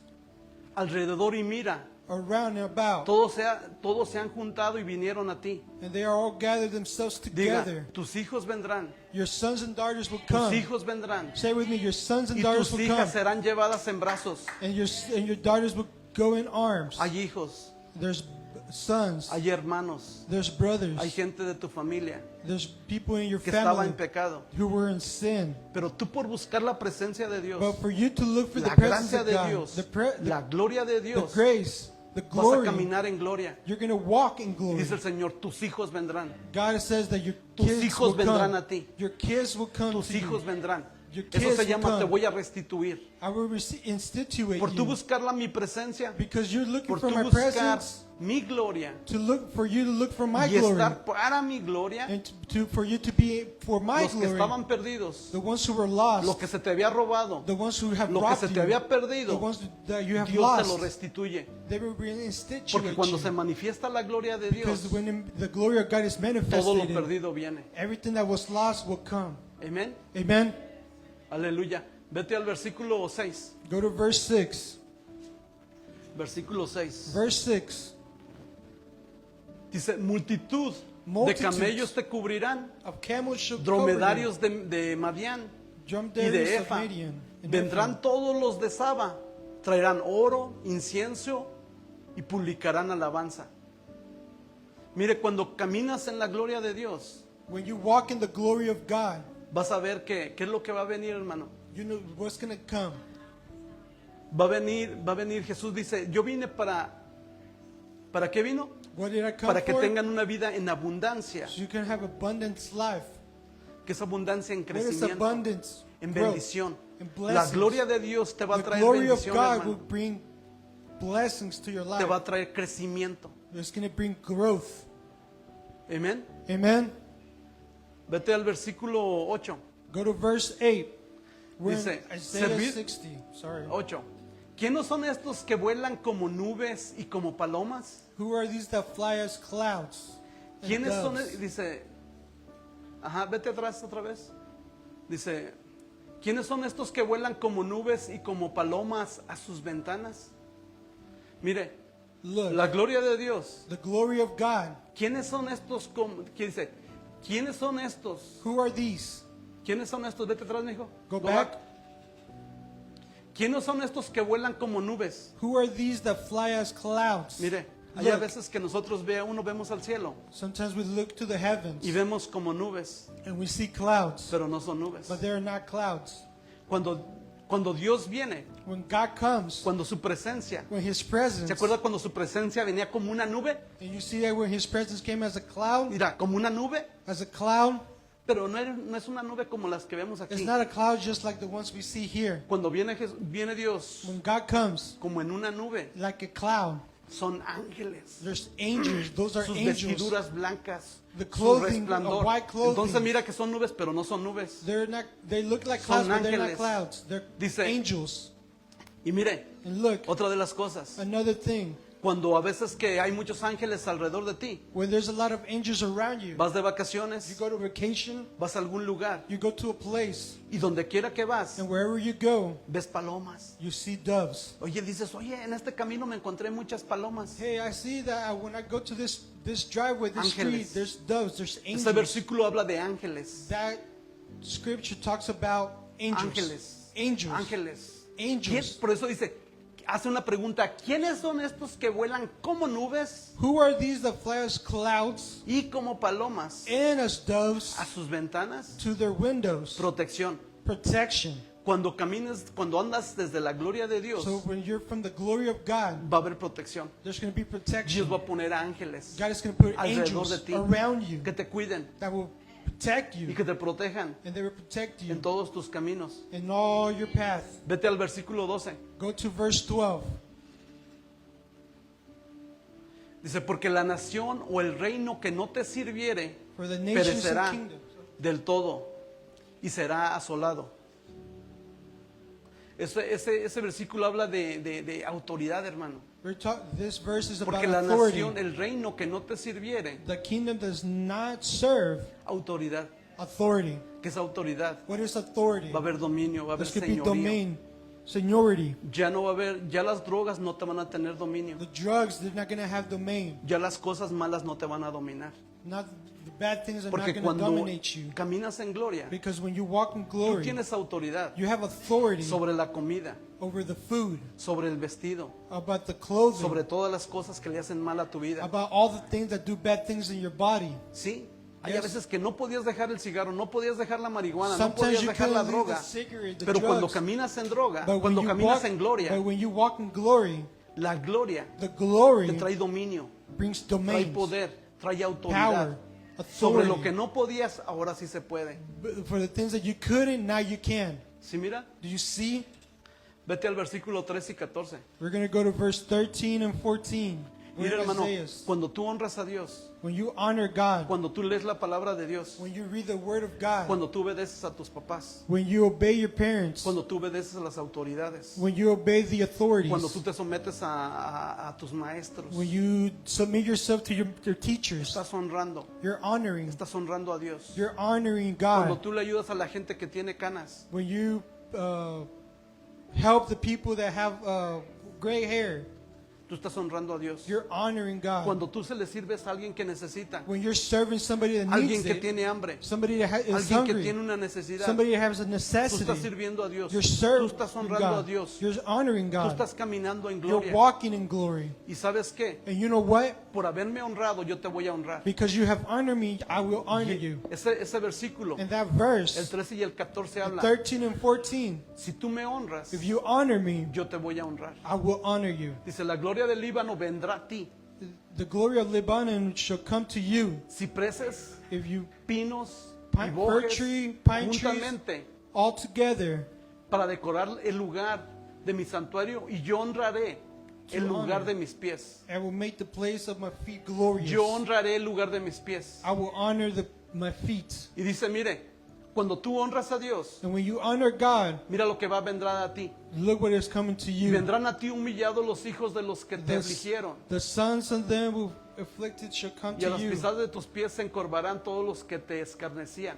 Alrededor y mira.
Around and about.
Todos se han juntado y vinieron a ti.
And they are all gathered themselves
Diga,
together.
tus hijos vendrán.
Your sons and daughters will
Tus
come.
hijos vendrán.
Say with me, your sons and
Y
daughters
tus
will come.
hijas serán llevadas en brazos.
And your daughters will go in arms.
Hay hijos,
There's sons.
hay hermanos,
There's brothers.
hay gente de tu familia
There's people in your
que estaba en
family
pecado.
who were in sin.
Pero tú por buscar la presencia de Dios,
But for you to look for the
la
presence
gracia
of
de
God,
Dios,
the
la gloria de
the
Dios,
grace, the
vas a
glory,
caminar en gloria.
you're going to walk in
Y
glory.
dice el Señor, tus hijos vendrán.
God says that your
Tus
kids
hijos
will
vendrán
come.
a ti.
Your kids will come
Tus
to
hijos
you.
vendrán.
Your
Eso
kids
se
will
llama, te
come.
voy a restituir.
I will institute
Por tú
you
buscarla mi presencia,
because you're looking
por
for
tú
my
buscar
presence,
mi gloria
for you to look for my
y
glory,
estar para mi gloria,
and for you to be for my
los que
glory.
estaban perdidos,
The ones who were lost,
lo que se te había robado,
the ones who have
lo que
robbed
se te
you,
había
the
perdido,
ones that you have
Dios te lo
lost,
restituye.
they will reinstitute
Porque cuando
you.
se manifiesta la gloria de
Because
Dios,
when the glory of God is
todo lo
manifested,
perdido viene.
everything that was lost will come.
Amén.
Amen.
Aleluya. Vete al versículo 6.
Go to verse 6.
Versículo 6.
Verse 6.
Dice, multitud de
Multitudes
camellos te cubrirán,
Of camels shall cover
dromedarios de Madián
you,
y de
dromedarios of
Efa.
Midian, and
Vendrán
Ephah.
todos los de Saba, traerán oro, incienso y publicarán alabanza. Mire, cuando caminas en la gloria de Dios,
When you walk in the glory of God,
vas a ver qué es lo que va a venir, hermano.
you know what's going to come.
Va a venir, Jesús dice, yo vine ¿para qué vino?
What did I come
Para que
for?
tengan una vida en abundancia.
So you can have abundance life.
Que es abundancia en
What is
crecimiento,
abundance?
en
Growth,
bendición.
and
La
blessings.
gloria de Dios te va a
The
traer
glory of
bendición,
God will
hermano.
bring blessings to your
Te
life.
va a traer crecimiento.
It's going to bring growth.
Amén.
Amen.
Vete al versículo 8.
Go to verse 8. We're in
Dice,
Isaiah
"Servid-
60. Sorry.
8. ¿Quiénes son estos que vuelan como nubes y como palomas?
Who are these that fly as clouds? and
¿Quiénes son?
doves?
Dice, vete atrás otra vez. Dice, ¿quiénes son estos que vuelan como nubes y como palomas a sus ventanas? Mire,
Look,
la gloria de Dios.
the glory of God.
¿Quiénes son estos? ¿Quién dice? ¿Quiénes son estos?
Who are these?
¿Quiénes son estos? Vete atrás, mijo.
Go back.
¿Quiénes son estos que vuelan como nubes?
Who are these that fly as clouds?
Mire, hay a
Look,
veces que nosotros vemos al cielo
sometimes we look to the heavens
y vemos como nubes,
and we see clouds,
pero no son nubes.
but they are not clouds.
Cuando Dios viene,
When God comes,
cuando su presencia,
when His
¿se
presence,
acuerda cuando su presencia venía como una nube?
and you see that when His presence came as a cloud,
Mira, como una nube, pero no es una nube como las que vemos
it's
aquí.
not a cloud just like the ones we see here.
Cuando viene Dios
When God comes,
como en una nube,
like a cloud,
son ángeles.
there's angels. Those are
Sus
angels.
vestiduras blancas,
The
su
clothing,
resplandor.
a white clothing.
Entonces mira que son nubes, pero no son nubes.
They look like
Son
clouds, but they're not
ángeles.
clouds. They're
Dice-
angels.
Y mire,
And look,
otra de las cosas,
another thing,
cuando a veces que hay muchos ángeles alrededor de ti,
when there's a lot of angels around you,
vas de
you
vacaciones,
go to vacation,
vas a algún lugar
you go to a place,
y donde quiera que vas,
and wherever you go,
ves palomas.
you see doves.
Oye, dices, oye, en este camino me encontré muchas palomas.
Hey, I see that when I go to this driveway, this
Ángeles.
street, there's doves, there's
Este
angels.
versículo habla de ángeles.
That scripture talks about angels.
Ángeles.
Angels.
Ángeles.
Angels.
Por eso dice, hace una pregunta, ¿quiénes son estos que vuelan como nubes
Who are these that fly as clouds
y como palomas
and as doves
a sus ventanas?
to their windows?
Protección.
Protection.
Cuando cuando andas desde la gloria de Dios,
So when you're from the glory of God,
va a haber protección.
there's going to be
Dios
protection.
va a poner ángeles
God is going to put
alrededor de
angels
ti
around you
que te cuiden
that will protect
y
you,
que te protejan
and they will protect
en
you
todos tus caminos.
in all your path.
Vete al versículo 12.
Go to verse 12.
Dice, porque la nación o el reino que no te sirviere
For the nations
perecerá
and kingdoms.
del todo y será asolado. Ese versículo habla de autoridad, hermano.
This verse is about
Porque la
authority.
nación, el reino que no te sirviere,
The kingdom does not serve
autoridad.
authority.
¿Qué es autoridad?
What is authority?
Va a haber dominio, va a haber
This could be
señorío.
domain, seniority.
Ya no va a haber, ya las drogas no te van a tener dominio.
The drugs, they're not going to have domain.
Ya las cosas malas no te van a dominar.
Not the bad things are not
Porque
going to
cuando
dominate you.
caminas en gloria,
Because when you walk in
tú
glory,
tienes autoridad
you have authority
sobre la comida,
over the food,
sobre el vestido,
about the clothing,
sobre todas las cosas que le hacen mal a tu vida.
about all the things that do bad things in your body.
Sí, hay
Yes.
a veces que no podías dejar el cigarro, no podías dejar la marihuana, no
Sometimes
podías
you
dejar la
couldn't leave the
droga.
cigarette, the
Pero cuando
drugs.
caminas en droga,
But when
cuando
you
caminas
walk,
en gloria,
but when you walk in glory,
la gloria
the
te
glory
trae dominio,
brings
trae
domain,
poder, trae
power,
autoridad. Sobre lo que
authority.
no podías, ahora sí se puede.
But for the things that you couldn't, now you can.
¿Sí mira?
Do you see?
Vete al versículo 13 y 14.
We're going to go to verse 13 and 14. We're
Mira,
in
hermano,
Isaiah.
cuando tú honras a Dios,
When you honor God,
cuando tú lees la palabra de Dios,
when you read the word of God,
cuando tú obedeces a tus papás,
when you obey your parents,
cuando tú obedeces a las autoridades,
when you obey the authorities,
cuando tú te sometes a tus maestros,
when you submit yourself to your teachers,
estás honrando,
you're honoring.
estás honrando a Dios.
You're honoring
Cuando
God.
tú le ayudas a la gente que tiene canas,
When you help the people that have gray hair,
tú estás honrando a Dios.
you're honoring God.
Cuando tú se le sirves a alguien que necesita,
When you're serving somebody that
alguien
needs
que
it,
tiene hambre,
somebody that is
alguien que
hungry,
tiene una necesidad,
somebody that has a
tú
necessity,
estás sirviendo a Dios,
you're
tú
serving
estás honrando a
God.
Dios,
You're honoring
tú
God.
estás caminando en
You're
gloria.
walking in glory.
¿Y sabes qué?
And you know what?
Por haberme honrado, yo te voy a honrar.
Because you have honored me, I will honor you.
Ese versículo,
And that
el
verse,
13 y el 14
the
habla,
13 and 14,
si tú me honras,
if you honor me,
yo te voy a honrar.
I will honor you.
Dice, la gloria del Líbano vendrá a ti.
The glory of Lebanon shall come to you
Cipreses,
if you
pinos y
Pine-
bojes
fir tree, pine trees.
juntamente
all together
para decorar el lugar de mi santuario y yo honraré el
To
lugar
honor.
de mis pies.
I will make the place of my feet glorious.
Yo honraré el lugar de mis pies.
I will honor my feet.
Y dice, mire, cuando tú honras a Dios,
And when you honor God,
mira lo que va a vendrá a ti.
look what is coming to
Y
you.
vendrán a ti humillados los hijos de los que te afligieron.
The sons of them who afflicted shall come
Y a
to
las
you.
pisadas de tus pies se encorvarán todos los que te escarnecían.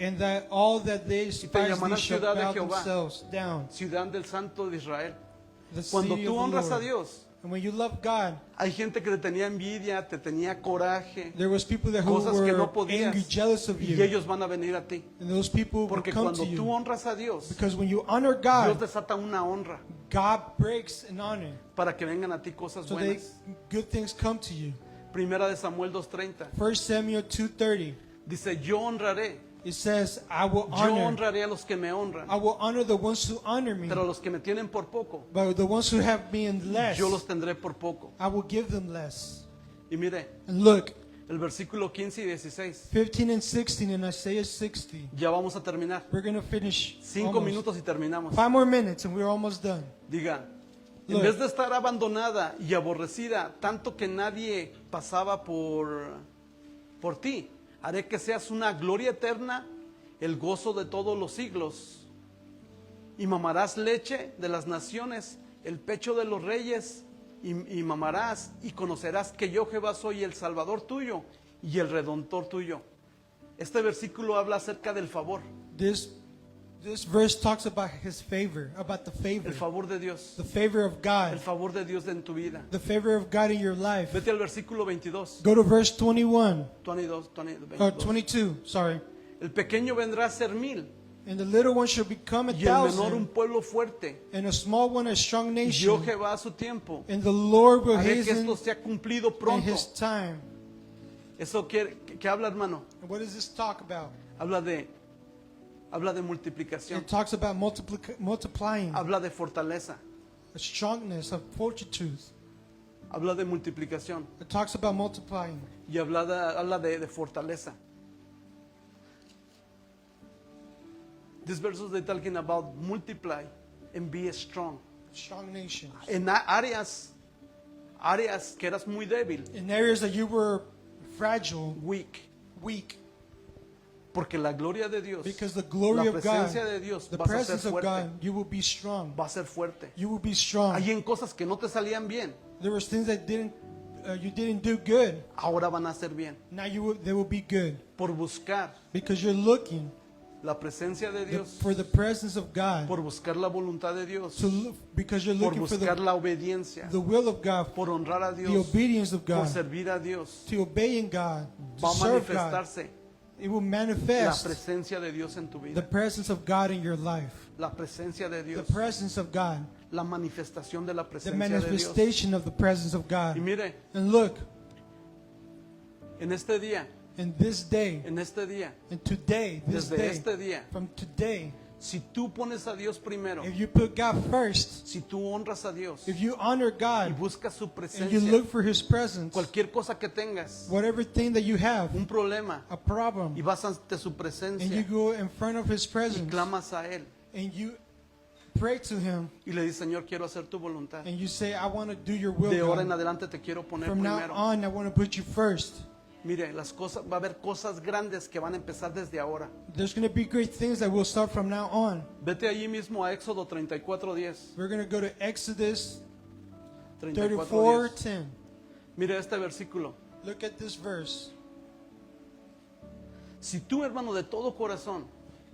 And that all that they despise
llamarán
thee shall
ciudad de
bow
Jehová.
themselves down.
Ciudad del Santo de Israel.
The
Cuando
city
tú
of the
honras a
Lord.
Dios,
And when you love God,
hay gente que te tenía envidia, te tenía coraje,
there was people that who
cosas que
were
no podías,
angry, jealous of
y
you.
ellos van a venir a ti.
And those people will
Porque
come
cuando
to
tú
you.
honras a Dios,
Because when you honor
Dios
God,
desata una honra
God breaks an honor.
para que vengan a ti cosas
So
buenas.
good things come to you.
Primera de Samuel 2:30
1 Samuel 2:30.
dice, yo honraré,
It says, I will
yo
honor.
honraré a los que me honran,
I will honor the ones who honor me.
pero a los que me tienen por poco,
But the ones who have me in less,
yo los tendré por poco.
I will give them less.
Y mire,
And look,
el versículo 15 y 16,
15 and 16 in Isaiah 60.
ya vamos a terminar.
We're going to finish
5
almost.
minutos y terminamos.
5 more minutes and we're almost done.
Diga, en
Look.
vez de estar abandonada y aborrecida, tanto que nadie pasaba por ti, haré que seas una gloria eterna, el gozo de todos los siglos. Y mamarás leche de las naciones, el pecho de los reyes, y mamarás y conocerás que yo Jehová soy el Salvador tuyo y el Redentor tuyo. Este versículo habla acerca del favor,
This verse talks about his favor, about the favor.
el favor de Dios,
The favor of God.
el favor de Dios en tu vida.
The favor of God in your life.
Vete al versículo 22.
Go to verse 21.
22.
Or 22, sorry.
El pequeño vendrá a ser 1000
And the little one shall become
y el menor
1,000.
un pueblo fuerte.
And a small one a strong
Y yo
nation.
Jehová a su tiempo
And the Lord will
haré que
hasten
esto sea cumplido
in
pronto.
his time.
Eso que habla, hermano,
And what does this talk about?
habla de multiplicación,
It talks about multiplying,
habla de fortaleza,
a strongness, of fortitude.
habla de multiplicación
It talks about multiplying.
y habla de fortaleza. These verses they talking about multiply and be strong.
Strong nations.
En áreas que eras muy débil,
In areas that you were fragile,
weak,
weak,
porque la gloria de Dios,
because the glory
la
of God,
presencia de Dios,
the
vas a ser
presence of
fuerte,
God, you will be strong.
va a ser fuerte.
You will be strong.
Hay en cosas que no te salían bien,
There was things that you didn't do good.
ahora van a ser bien.
Now they will be good
Por buscar
because you're looking
la presencia de Dios,
for the presence of God.
por buscar la voluntad de Dios,
Because you're
por
looking for
buscar
the
la obediencia,
will of God,
por honrar a
the
Dios,
obedience of
por
God,
servir a Dios.
to obeying God, to
Va a
serve God.
manifestarse
It will
la
manifest
presencia de Dios en tu
the
vida,
presence of God in your life.
la presencia de
The
Dios,
presence of God.
la manifestación de la
The
presencia de Dios.
manifestation of the presence of
Y
God.
mire,
And look,
en este día,
in this day,
en este día,
and today, this
desde
day,
este día,
from today,
si tú pones a Dios primero,
if you put God first,
si tú honras a Dios
if you honor
y
God,
buscas su
and you
presencia,
look for His presence,
cualquier cosa que tengas,
whatever thing that you have,
un problema,
a problem,
y vas ante su
and you
presencia
go in front of His
y
presence,
clamas a Él
and you pray to Him,
y le dices, Señor, quiero hacer tu voluntad.
and you say, I want to do your will,
De ahora en
God.
adelante te quiero poner
From now
primero.
on, I want to put you first.
Mire, va a haber cosas grandes que van a empezar desde ahora.
There's going to be great things that will start from now on.
Vete allí mismo a Éxodo 34:10.
We're going to go to Exodus
34:10.
34:10.
Mire este versículo.
Look at this verse.
Si tú, hermano, de todo corazón,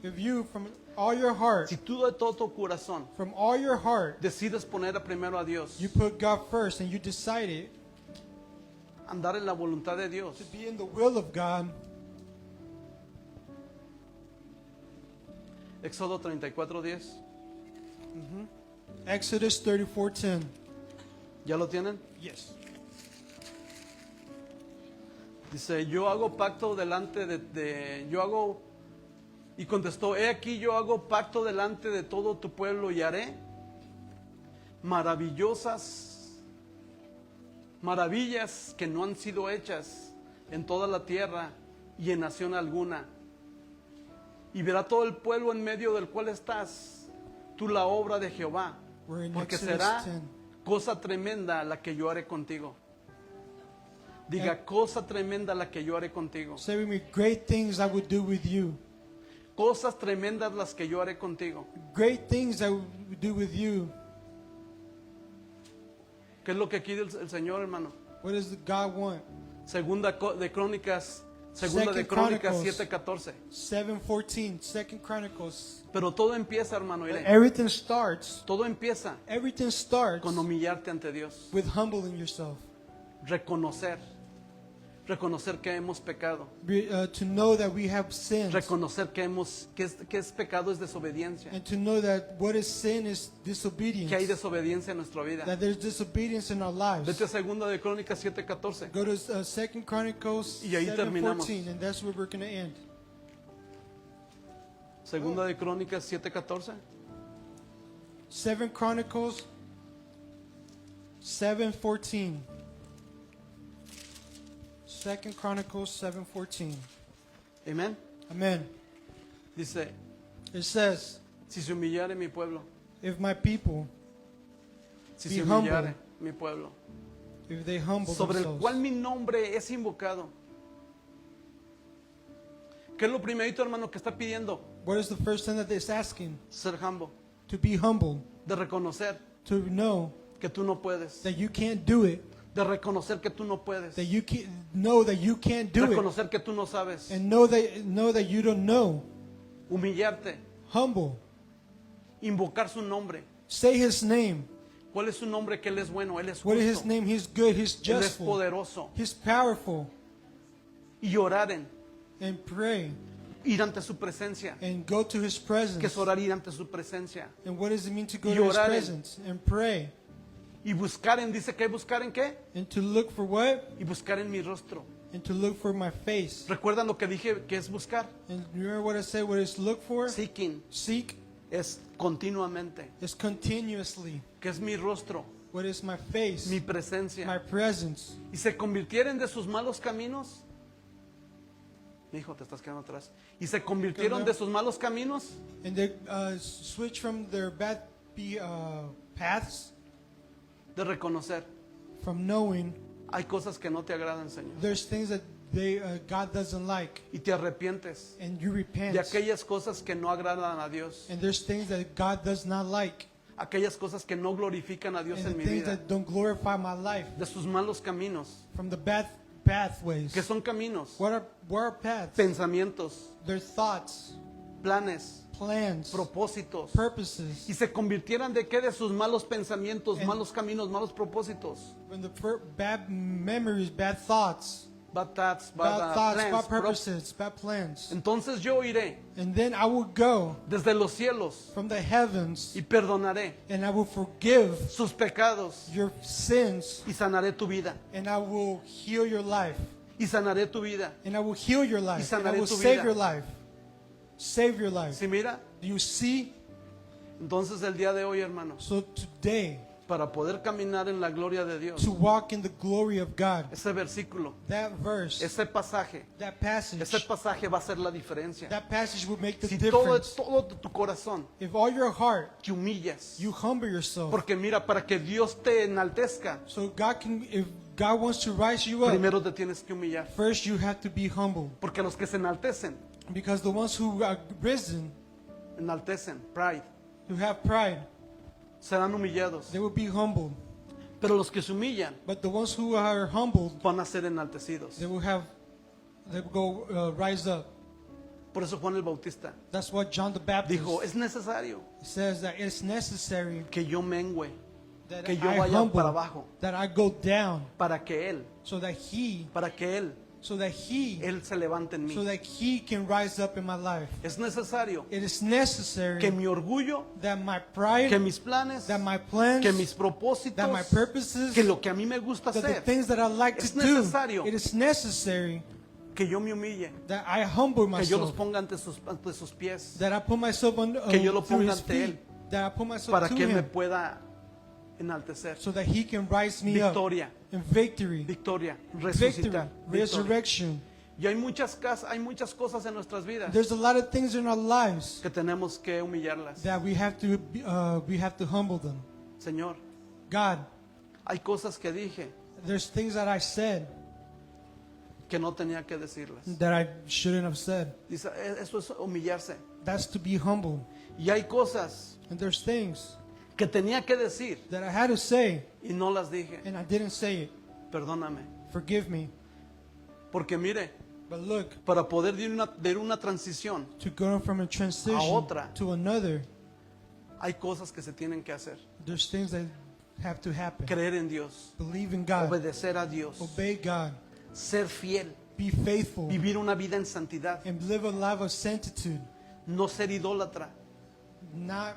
If you, from all your heart,
si tú de todo tu corazón
from all your heart,
decides poner primero a Dios,
you put God first and you decided
andar en la voluntad de Dios,
to be in the will of God,
Éxodo 34:10.
Exodus 34:10.
¿Ya lo tienen?
Yes.
Dice, yo hago pacto delante y contestó, he aquí yo hago pacto delante de todo tu pueblo y haré maravillas que no han sido hechas en toda la tierra y en nación alguna. Y verá todo el pueblo en medio del cual estás, tú la obra de Jehová,
We're in
porque
Exodus
será
10.
cosa tremenda la que yo haré contigo. Diga, cosa tremenda la que yo haré contigo.
Say with me, great things I will do with you.
Cosas tremendas las que yo haré contigo.
Great things I will do with you.
¿Qué es lo que quiere el Señor, hermano?
What does God want?
Segunda de Crónicas Segunda de
Second
Crónicas
Chronicles
7:14.
7:14. Second Chronicles.
Pero todo empieza, hermano, mire.
Everything starts.
Todo empieza
Everything starts
con humillarte ante Dios.
with humbling yourself.
Reconocer que hemos pecado.
To know that we have sinned.
Reconocer que es pecado, es desobediencia.
And to know that what is sin is
Que hay
disobedience.
desobediencia en nuestra vida.
That there's disobedience in our lives.
Vete a Segunda de Crónicas 7:14.
Go to Second Chronicles
Y ahí terminamos.
7:14, and that's where we're going to end.
Segunda de Crónicas 7:14.
7 Chronicles 7:14. Second Chronicles 7:14.
Amén.
Amen.
Dice,
It says,
si se humillare mi pueblo,
if my people,
si
Be
se
humble.
humillare mi pueblo,
if they humble
sobre el
themselves.
cual mi nombre es invocado. ¿Qué es lo primerito, hermano, que está pidiendo?
What is the first thing that it's asking?
Ser humble,
To be humble,
de reconocer
to know
que tú no puedes,
that you can't do it,
de reconocer que tú no puedes,
that you can't know that you can't do it,
reconocer que tú no sabes,
and know that you don't know.
humillarte,
Humble.
invocar su nombre.
Say his name.
¿Cuál es su nombre? Que Él es bueno, Él es
What is his
justo,
name? He's good, he's
Él es
justful,
poderoso.
he's powerful.
Y orar
And pray
ir ante su presencia.
and go to his presence.
Que es orar, ir ante su presencia.
And what does it mean to go
Y
to his
orar en-
presence? And pray.
Y buscar dice que buscar en qué?
And to look for what?
Y buscar en mi rostro.
And to look for my face.
¿Recuerdan lo que dije que es buscar?
And remember what I said, what is look for?
Seeking
Seek
es continuamente.
is continuously.
Que es mi rostro,
What is my face?
mi
My
presencia.
presence.
Y se convirtieren de sus malos caminos. Hijo, te estás quedando atrás. Y se convirtieron de sus malos caminos.
And they switch from their bad paths,
De reconocer.
from knowing
Hay cosas que no te agradan, Señor.
there's things that God doesn't like.
Y te arrepientes
And you repent.
de aquellas cosas que no agradan a Dios.
And there's things that God does not like.
Aquellas cosas que no glorifican a Dios
And
en
the
mi
things
vida.
that don't glorify my life.
De sus malos caminos.
From the bad pathways.
Que son caminos,
What are paths?
pensamientos,
They're thoughts,
planes,
plans,
propósitos.
purposes.
Y se convirtieran de qué? De sus malos pensamientos,
And-
malos caminos, malos propósitos.
When the bad memories, bad thoughts,
Bad thoughts,
bad thoughts,
plans,
bad purposes, bad plans.
Entonces yo iré
And then I will go
desde los cielos
from the heavens
y perdonaré
and I will forgive
sus pecados
your sins
y sanaré tu vida.
and I will heal your life.
Y sanaré tu vida.
And I will heal your life. And I
sanaré
will
tu
save
vida.
your life. Save your life.
¿Sí mira?
Do you see?
Entonces el día de hoy, hermanos,
So today,
para poder caminar en la gloria de Dios,
to walk in the glory of God,
ese versículo,
that verse,
ese pasaje va a ser la diferencia.
that passage will make the
Si todo
difference.
tu corazón
If all your heart,
te humillas,
you humble yourself.
porque mira, para que Dios te enaltezca,
So if God wants to rise you up,
primero te tienes que humillar.
first you have to be humble.
Porque los que se enaltecen,
Because the ones who are risen,
pride,
who have pride,
serán humillados.
they will be humbled.
Pero los que se humillan
But the ones who are humbled,
van a ser enaltecidos.
they will go rise up.
Por eso Juan el Bautista
That's what John the Baptist
dijo, es necesario
says, that it's necessary
que yo mengüe,
that
que yo
I
vaya
humble,
para abajo,
that I go down,
para que Él
so that He
se levante en mí.
so that He can rise up in my life.
Es necesario
It is necessary
que mi orgullo,
that my pride,
que mis planes,
that my plans,
que mis propósitos,
that my purposes,
que lo que a mí me gusta
that the
hacer,
things that I like
es
to do,
necesario
it is necessary
que yo me humille,
that I humble
que yo los
myself,
ponga ante sus pies,
that I put myself on
que yo lo
through
ponga
His
ante
feet,
Él,
that I put myself
para
to
que Él me
Him,
pueda enaltecer.
so that He can rise me up
Victoria,
in victory,
victoria,
victory,
resucitar, victoria.
resurrection.
Y hay muchas cosas en nuestras vidas
There's a lot of things in our lives
que tenemos que humillarlas.
that we have to humble them.
Señor,
God,
hay cosas que dije
there's things that I said
que no tenía que decirlas.
that I shouldn't have said.
Dice, eso es humillarse.
That's to be humble.
Y hay cosas
And there's things
que tenía que decir
that I had to say
y no las dije.
and I didn't say it.
Perdóname.
Forgive me.
Porque mire,
But look,
para poder dar una transición,
to go from a transition
otra.
to another,
hay cosas que se tienen que hacer.
there's things that have to happen.
Creer en Dios,
Believe in God.
obedecer a Dios,
Obey God.
ser fiel,
Be faithful.
vivir una vida en santidad,
And live a life of sanctitude.
no ser idólatra.
Not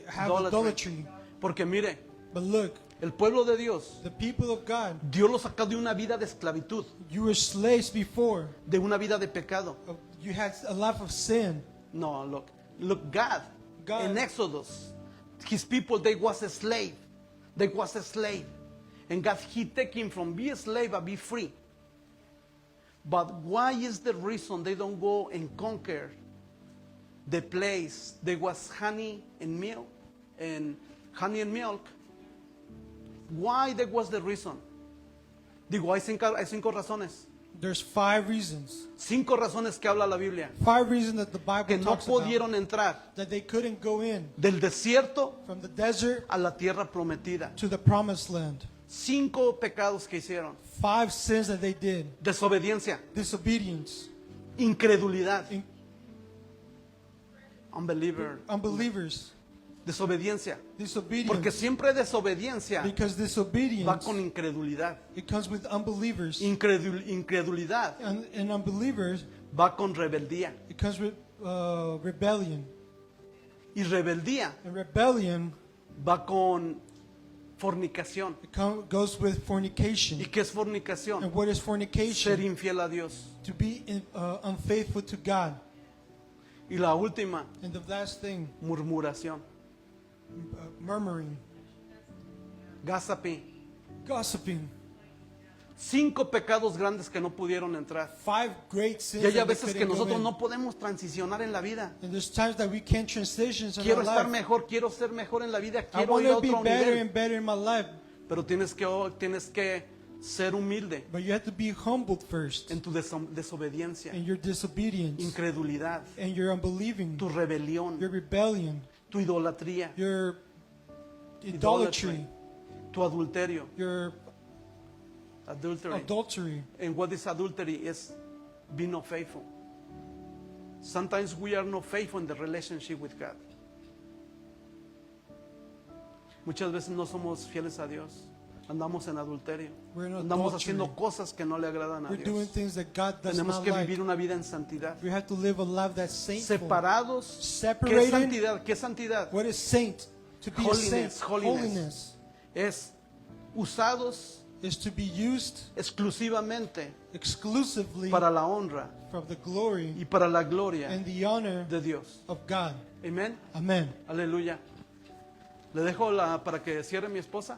have
Idolatry.
idolatry.
Porque mire,
But look,
el pueblo de Dios,
the people of God,
Dios los sacó de una vida de esclavitud,
you were slaves before.
de una vida de pecado.
You had a life of sin.
No, look, God,
God.
in Exodus, His people, they was a slave. They was a slave. And God, He take him from be a slave and be free. But why is the reason they don't go and conquer the place there was honey and milk? Why that was the reason? Digo, hay cinco razones.
There's 5 reasons.
5 razones que habla la Biblia.
5 reasons that the Bible
Que no
talks about.
pudieron entrar
That they couldn't go in
del desierto
from the desert
a la tierra prometida.
to the promised land.
5 pecados que hicieron.
5 sins that they did.
Desobediencia,
Disobedience.
incredulidad,
Unbelievers.
desobediencia.
Disobedience.
Porque siempre desobediencia
Because disobedience,
va con incredulidad.
it comes with unbelievers.
Incredulidad
And unbelievers,
va con rebeldía.
it comes with rebellion.
Y rebeldía
And rebellion,
va con fornicación.
it goes with fornication.
¿Y qué es fornicación?
And what is
Ser
fornication?
infiel a Dios.
To be unfaithful to God.
Y la última,
And the last thing,
murmuración,
murmuring,
gossiping.
gossiping.
5 pecados grandes que no pudieron entrar.
5 great sins.
Y hay a
that they
veces que
couldn't go
nosotros
in.
no podemos transicionar en la vida.
And there's times that we can't transition in
Quiero
our
estar
life.
mejor, quiero ser mejor en la vida,
I
quiero
want
ir a
to be
otro
better
nivel.
and better in my life.
Pero tienes que ser humilde
But you have to be humbled first.
en tu desobediencia,
In your disobedience.
incredulidad,
And your unbelieving.
tu rebelión,
Your rebellion.
tu idolatría,
Your idolatry.
tu adulterio.
Your adultery.
And what is adultery is being not faithful. Sometimes we are not faithful in the relationship with God. Muchas veces no somos fieles a Dios. Andamos en adulterio.
We're in
Andamos
adultery.
haciendo cosas que no le agradan a
We're doing
Dios.
things that God does
Tenemos
not
que
like.
vivir una vida en santidad.
We have to live a life that's saintful.
Separados. ¿Qué es
Separated.
santidad? ¿Qué es santidad?
What is saint? To be a saint.
Holiness. Es usados
Is to be used
exclusivamente
exclusively
para la honra
for the glory
y para la gloria
and the honor
de Dios.
of God.
Amén.
Amen.
Aleluya. Le dejo para que cierre mi esposa.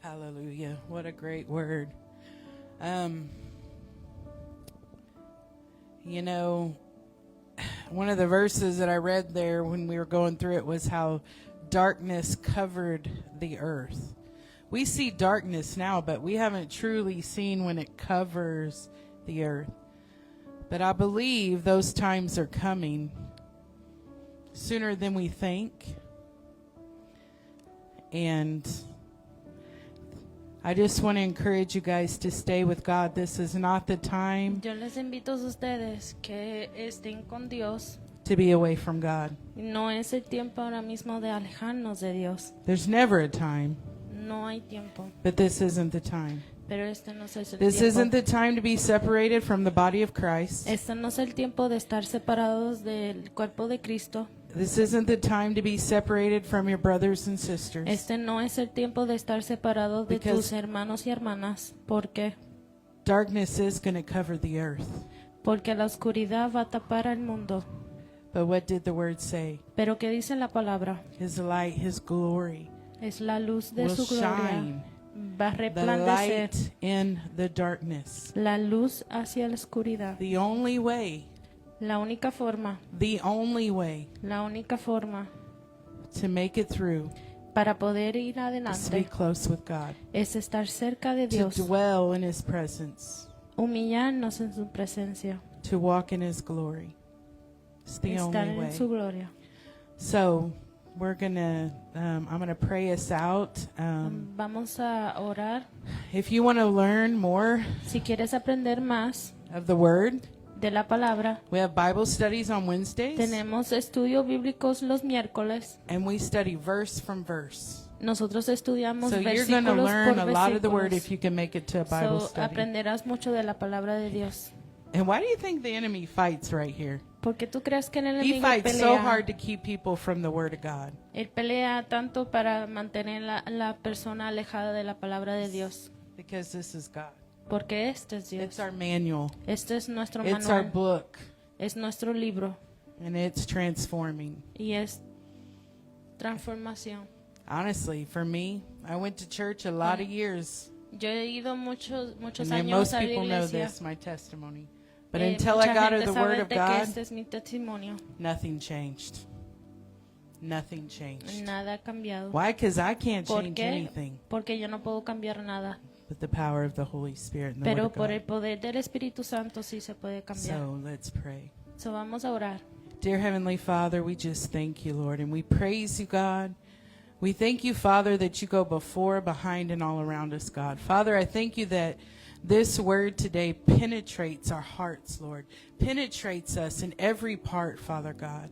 Hallelujah. What a great word. You know, one of the verses that I read there when we were going through it was how darkness covered the earth. We see darkness now, but we haven't truly seen when it covers the earth. But I believe those times are coming sooner than we think. And I just want to encourage you guys to stay with God. This is not the time
Yo les invito a ustedes que estén con Dios.
to be away from God.
No es el tiempo ahora mismo de alejarnos de Dios.
There's never a time,
No hay tiempo.
but this isn't the time.
Pero este no es el
This
tiempo.
isn't the time to be separated from the body of Christ.
Este no es el tiempo de estar separados del cuerpo de Cristo.
This isn't the time to be separated from your brothers and sisters.
Este no es el tiempo de estar separados de
Because-
tus hermanos y hermanas. ¿Por qué?
Darkness is going to cover the earth.
Porque la oscuridad va a tapar al mundo.
But what did the word say?
Pero ¿qué dice la palabra?
His light, his glory
Es la luz de
will
su gloria.
shine.
Va a
The
resplandecer.
light in the darkness.
La luz hacia la oscuridad.
The only way,
La única forma.
the only way
La única forma
to make it through
para poder ir
is to be
adelante
close with God,
es estar cerca de
to
Dios,
dwell in his presence,
humillarnos en su presencia,
to walk in his glory. It's the
estar
only
en su
way.
gloria.
So we're gonna, I'm gonna pray us out.
Vamos a orar.
If you want to learn more
Si quieres aprender más
of the Word,
de la palabra,
we have Bible studies on Wednesdays,
tenemos estudios bíblicos los miércoles.
and we study verse from verse.
Nosotros estudiamos
So you're going to
versículos
learn
por
a lot of the Word
versículos.
if you can make it to a Bible
So,
study.
aprenderás mucho de la palabra de Dios.
And why do you think the enemy fights right here?
Porque tú crees que el
He
enemigo
fights so hard
pelea.
to keep people from the Word of God.
Él pelea tanto para mantener la persona alejada de la palabra de Dios.
Because this is God.
Porque este es
It's
Dios.
our manual.
Este es nuestro
It's our
manual.
book.
Es nuestro libro.
And it's transforming.
Y es transformación.
Honestly, for me, I went to church a lot of years.
Yo he ido muchos
And then
años
most
a la
people know
iglesia.
this, my testimony. But
Eh,
until I
mucha
got to
gente
the
sabe
Word of
de que
God,
este es mi testimonio.
nothing changed. Nothing changed.
Nada ha cambiado.
Why? Because I can't
¿Por
change
qué?
anything
Porque yo no puedo cambiar nada.
but the power of the Holy Spirit and the Word
Pero
of
por el
God.
poder del Espíritu Santo sí se puede cambiar.
So let's pray.
So vamos a orar.
Dear Heavenly Father, we just thank you, Lord, and we praise you, God. We thank you, Father, that you go before, behind, and all around us, God. Father, I thank you that this word today penetrates our hearts, Lord, penetrates us in every part, Father God.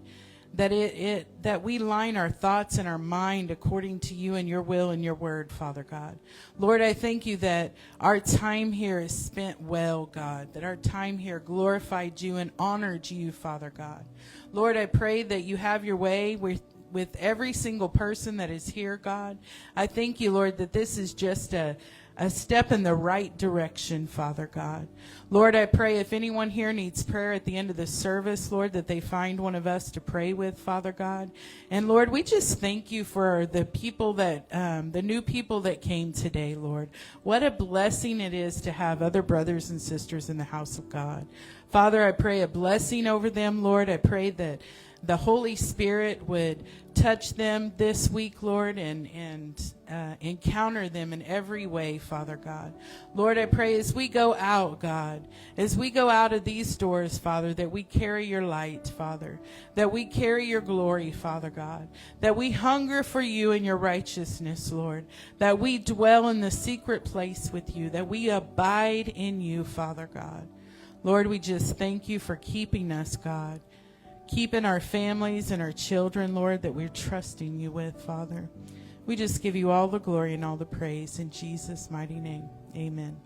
That we line our thoughts and our mind according to you and your will and your word, Father God. Lord, I thank you that our time here is spent well, God, that our time here glorified you and honored you, Father God. Lord, I pray that you have your way with every single person that is here, God. I thank you, Lord, that this is just a step in the right direction, Father God. Lord, I pray if anyone here needs prayer at the end of the service, Lord, that they find one of us to pray with, Father God. And Lord, we just thank you for the people that, the new people that came today, Lord. What a blessing it is to have other brothers and sisters in the house of God. Father, I pray a blessing over them, Lord. I pray that the Holy Spirit would touch them this week, Lord, and encounter them in every way, Father God. Lord, I pray as we go out, God, as we go out of these doors, Father, that we carry your light, Father, that we carry your glory, Father God, that we hunger for you and your righteousness, Lord, that we dwell in the secret place with you, that we abide in you, Father God. Lord, we just thank you for keeping us, God. Keeping our families and our children, Lord, that we're trusting you with, Father. We just give you all the glory and all the praise in Jesus' mighty name. Amen.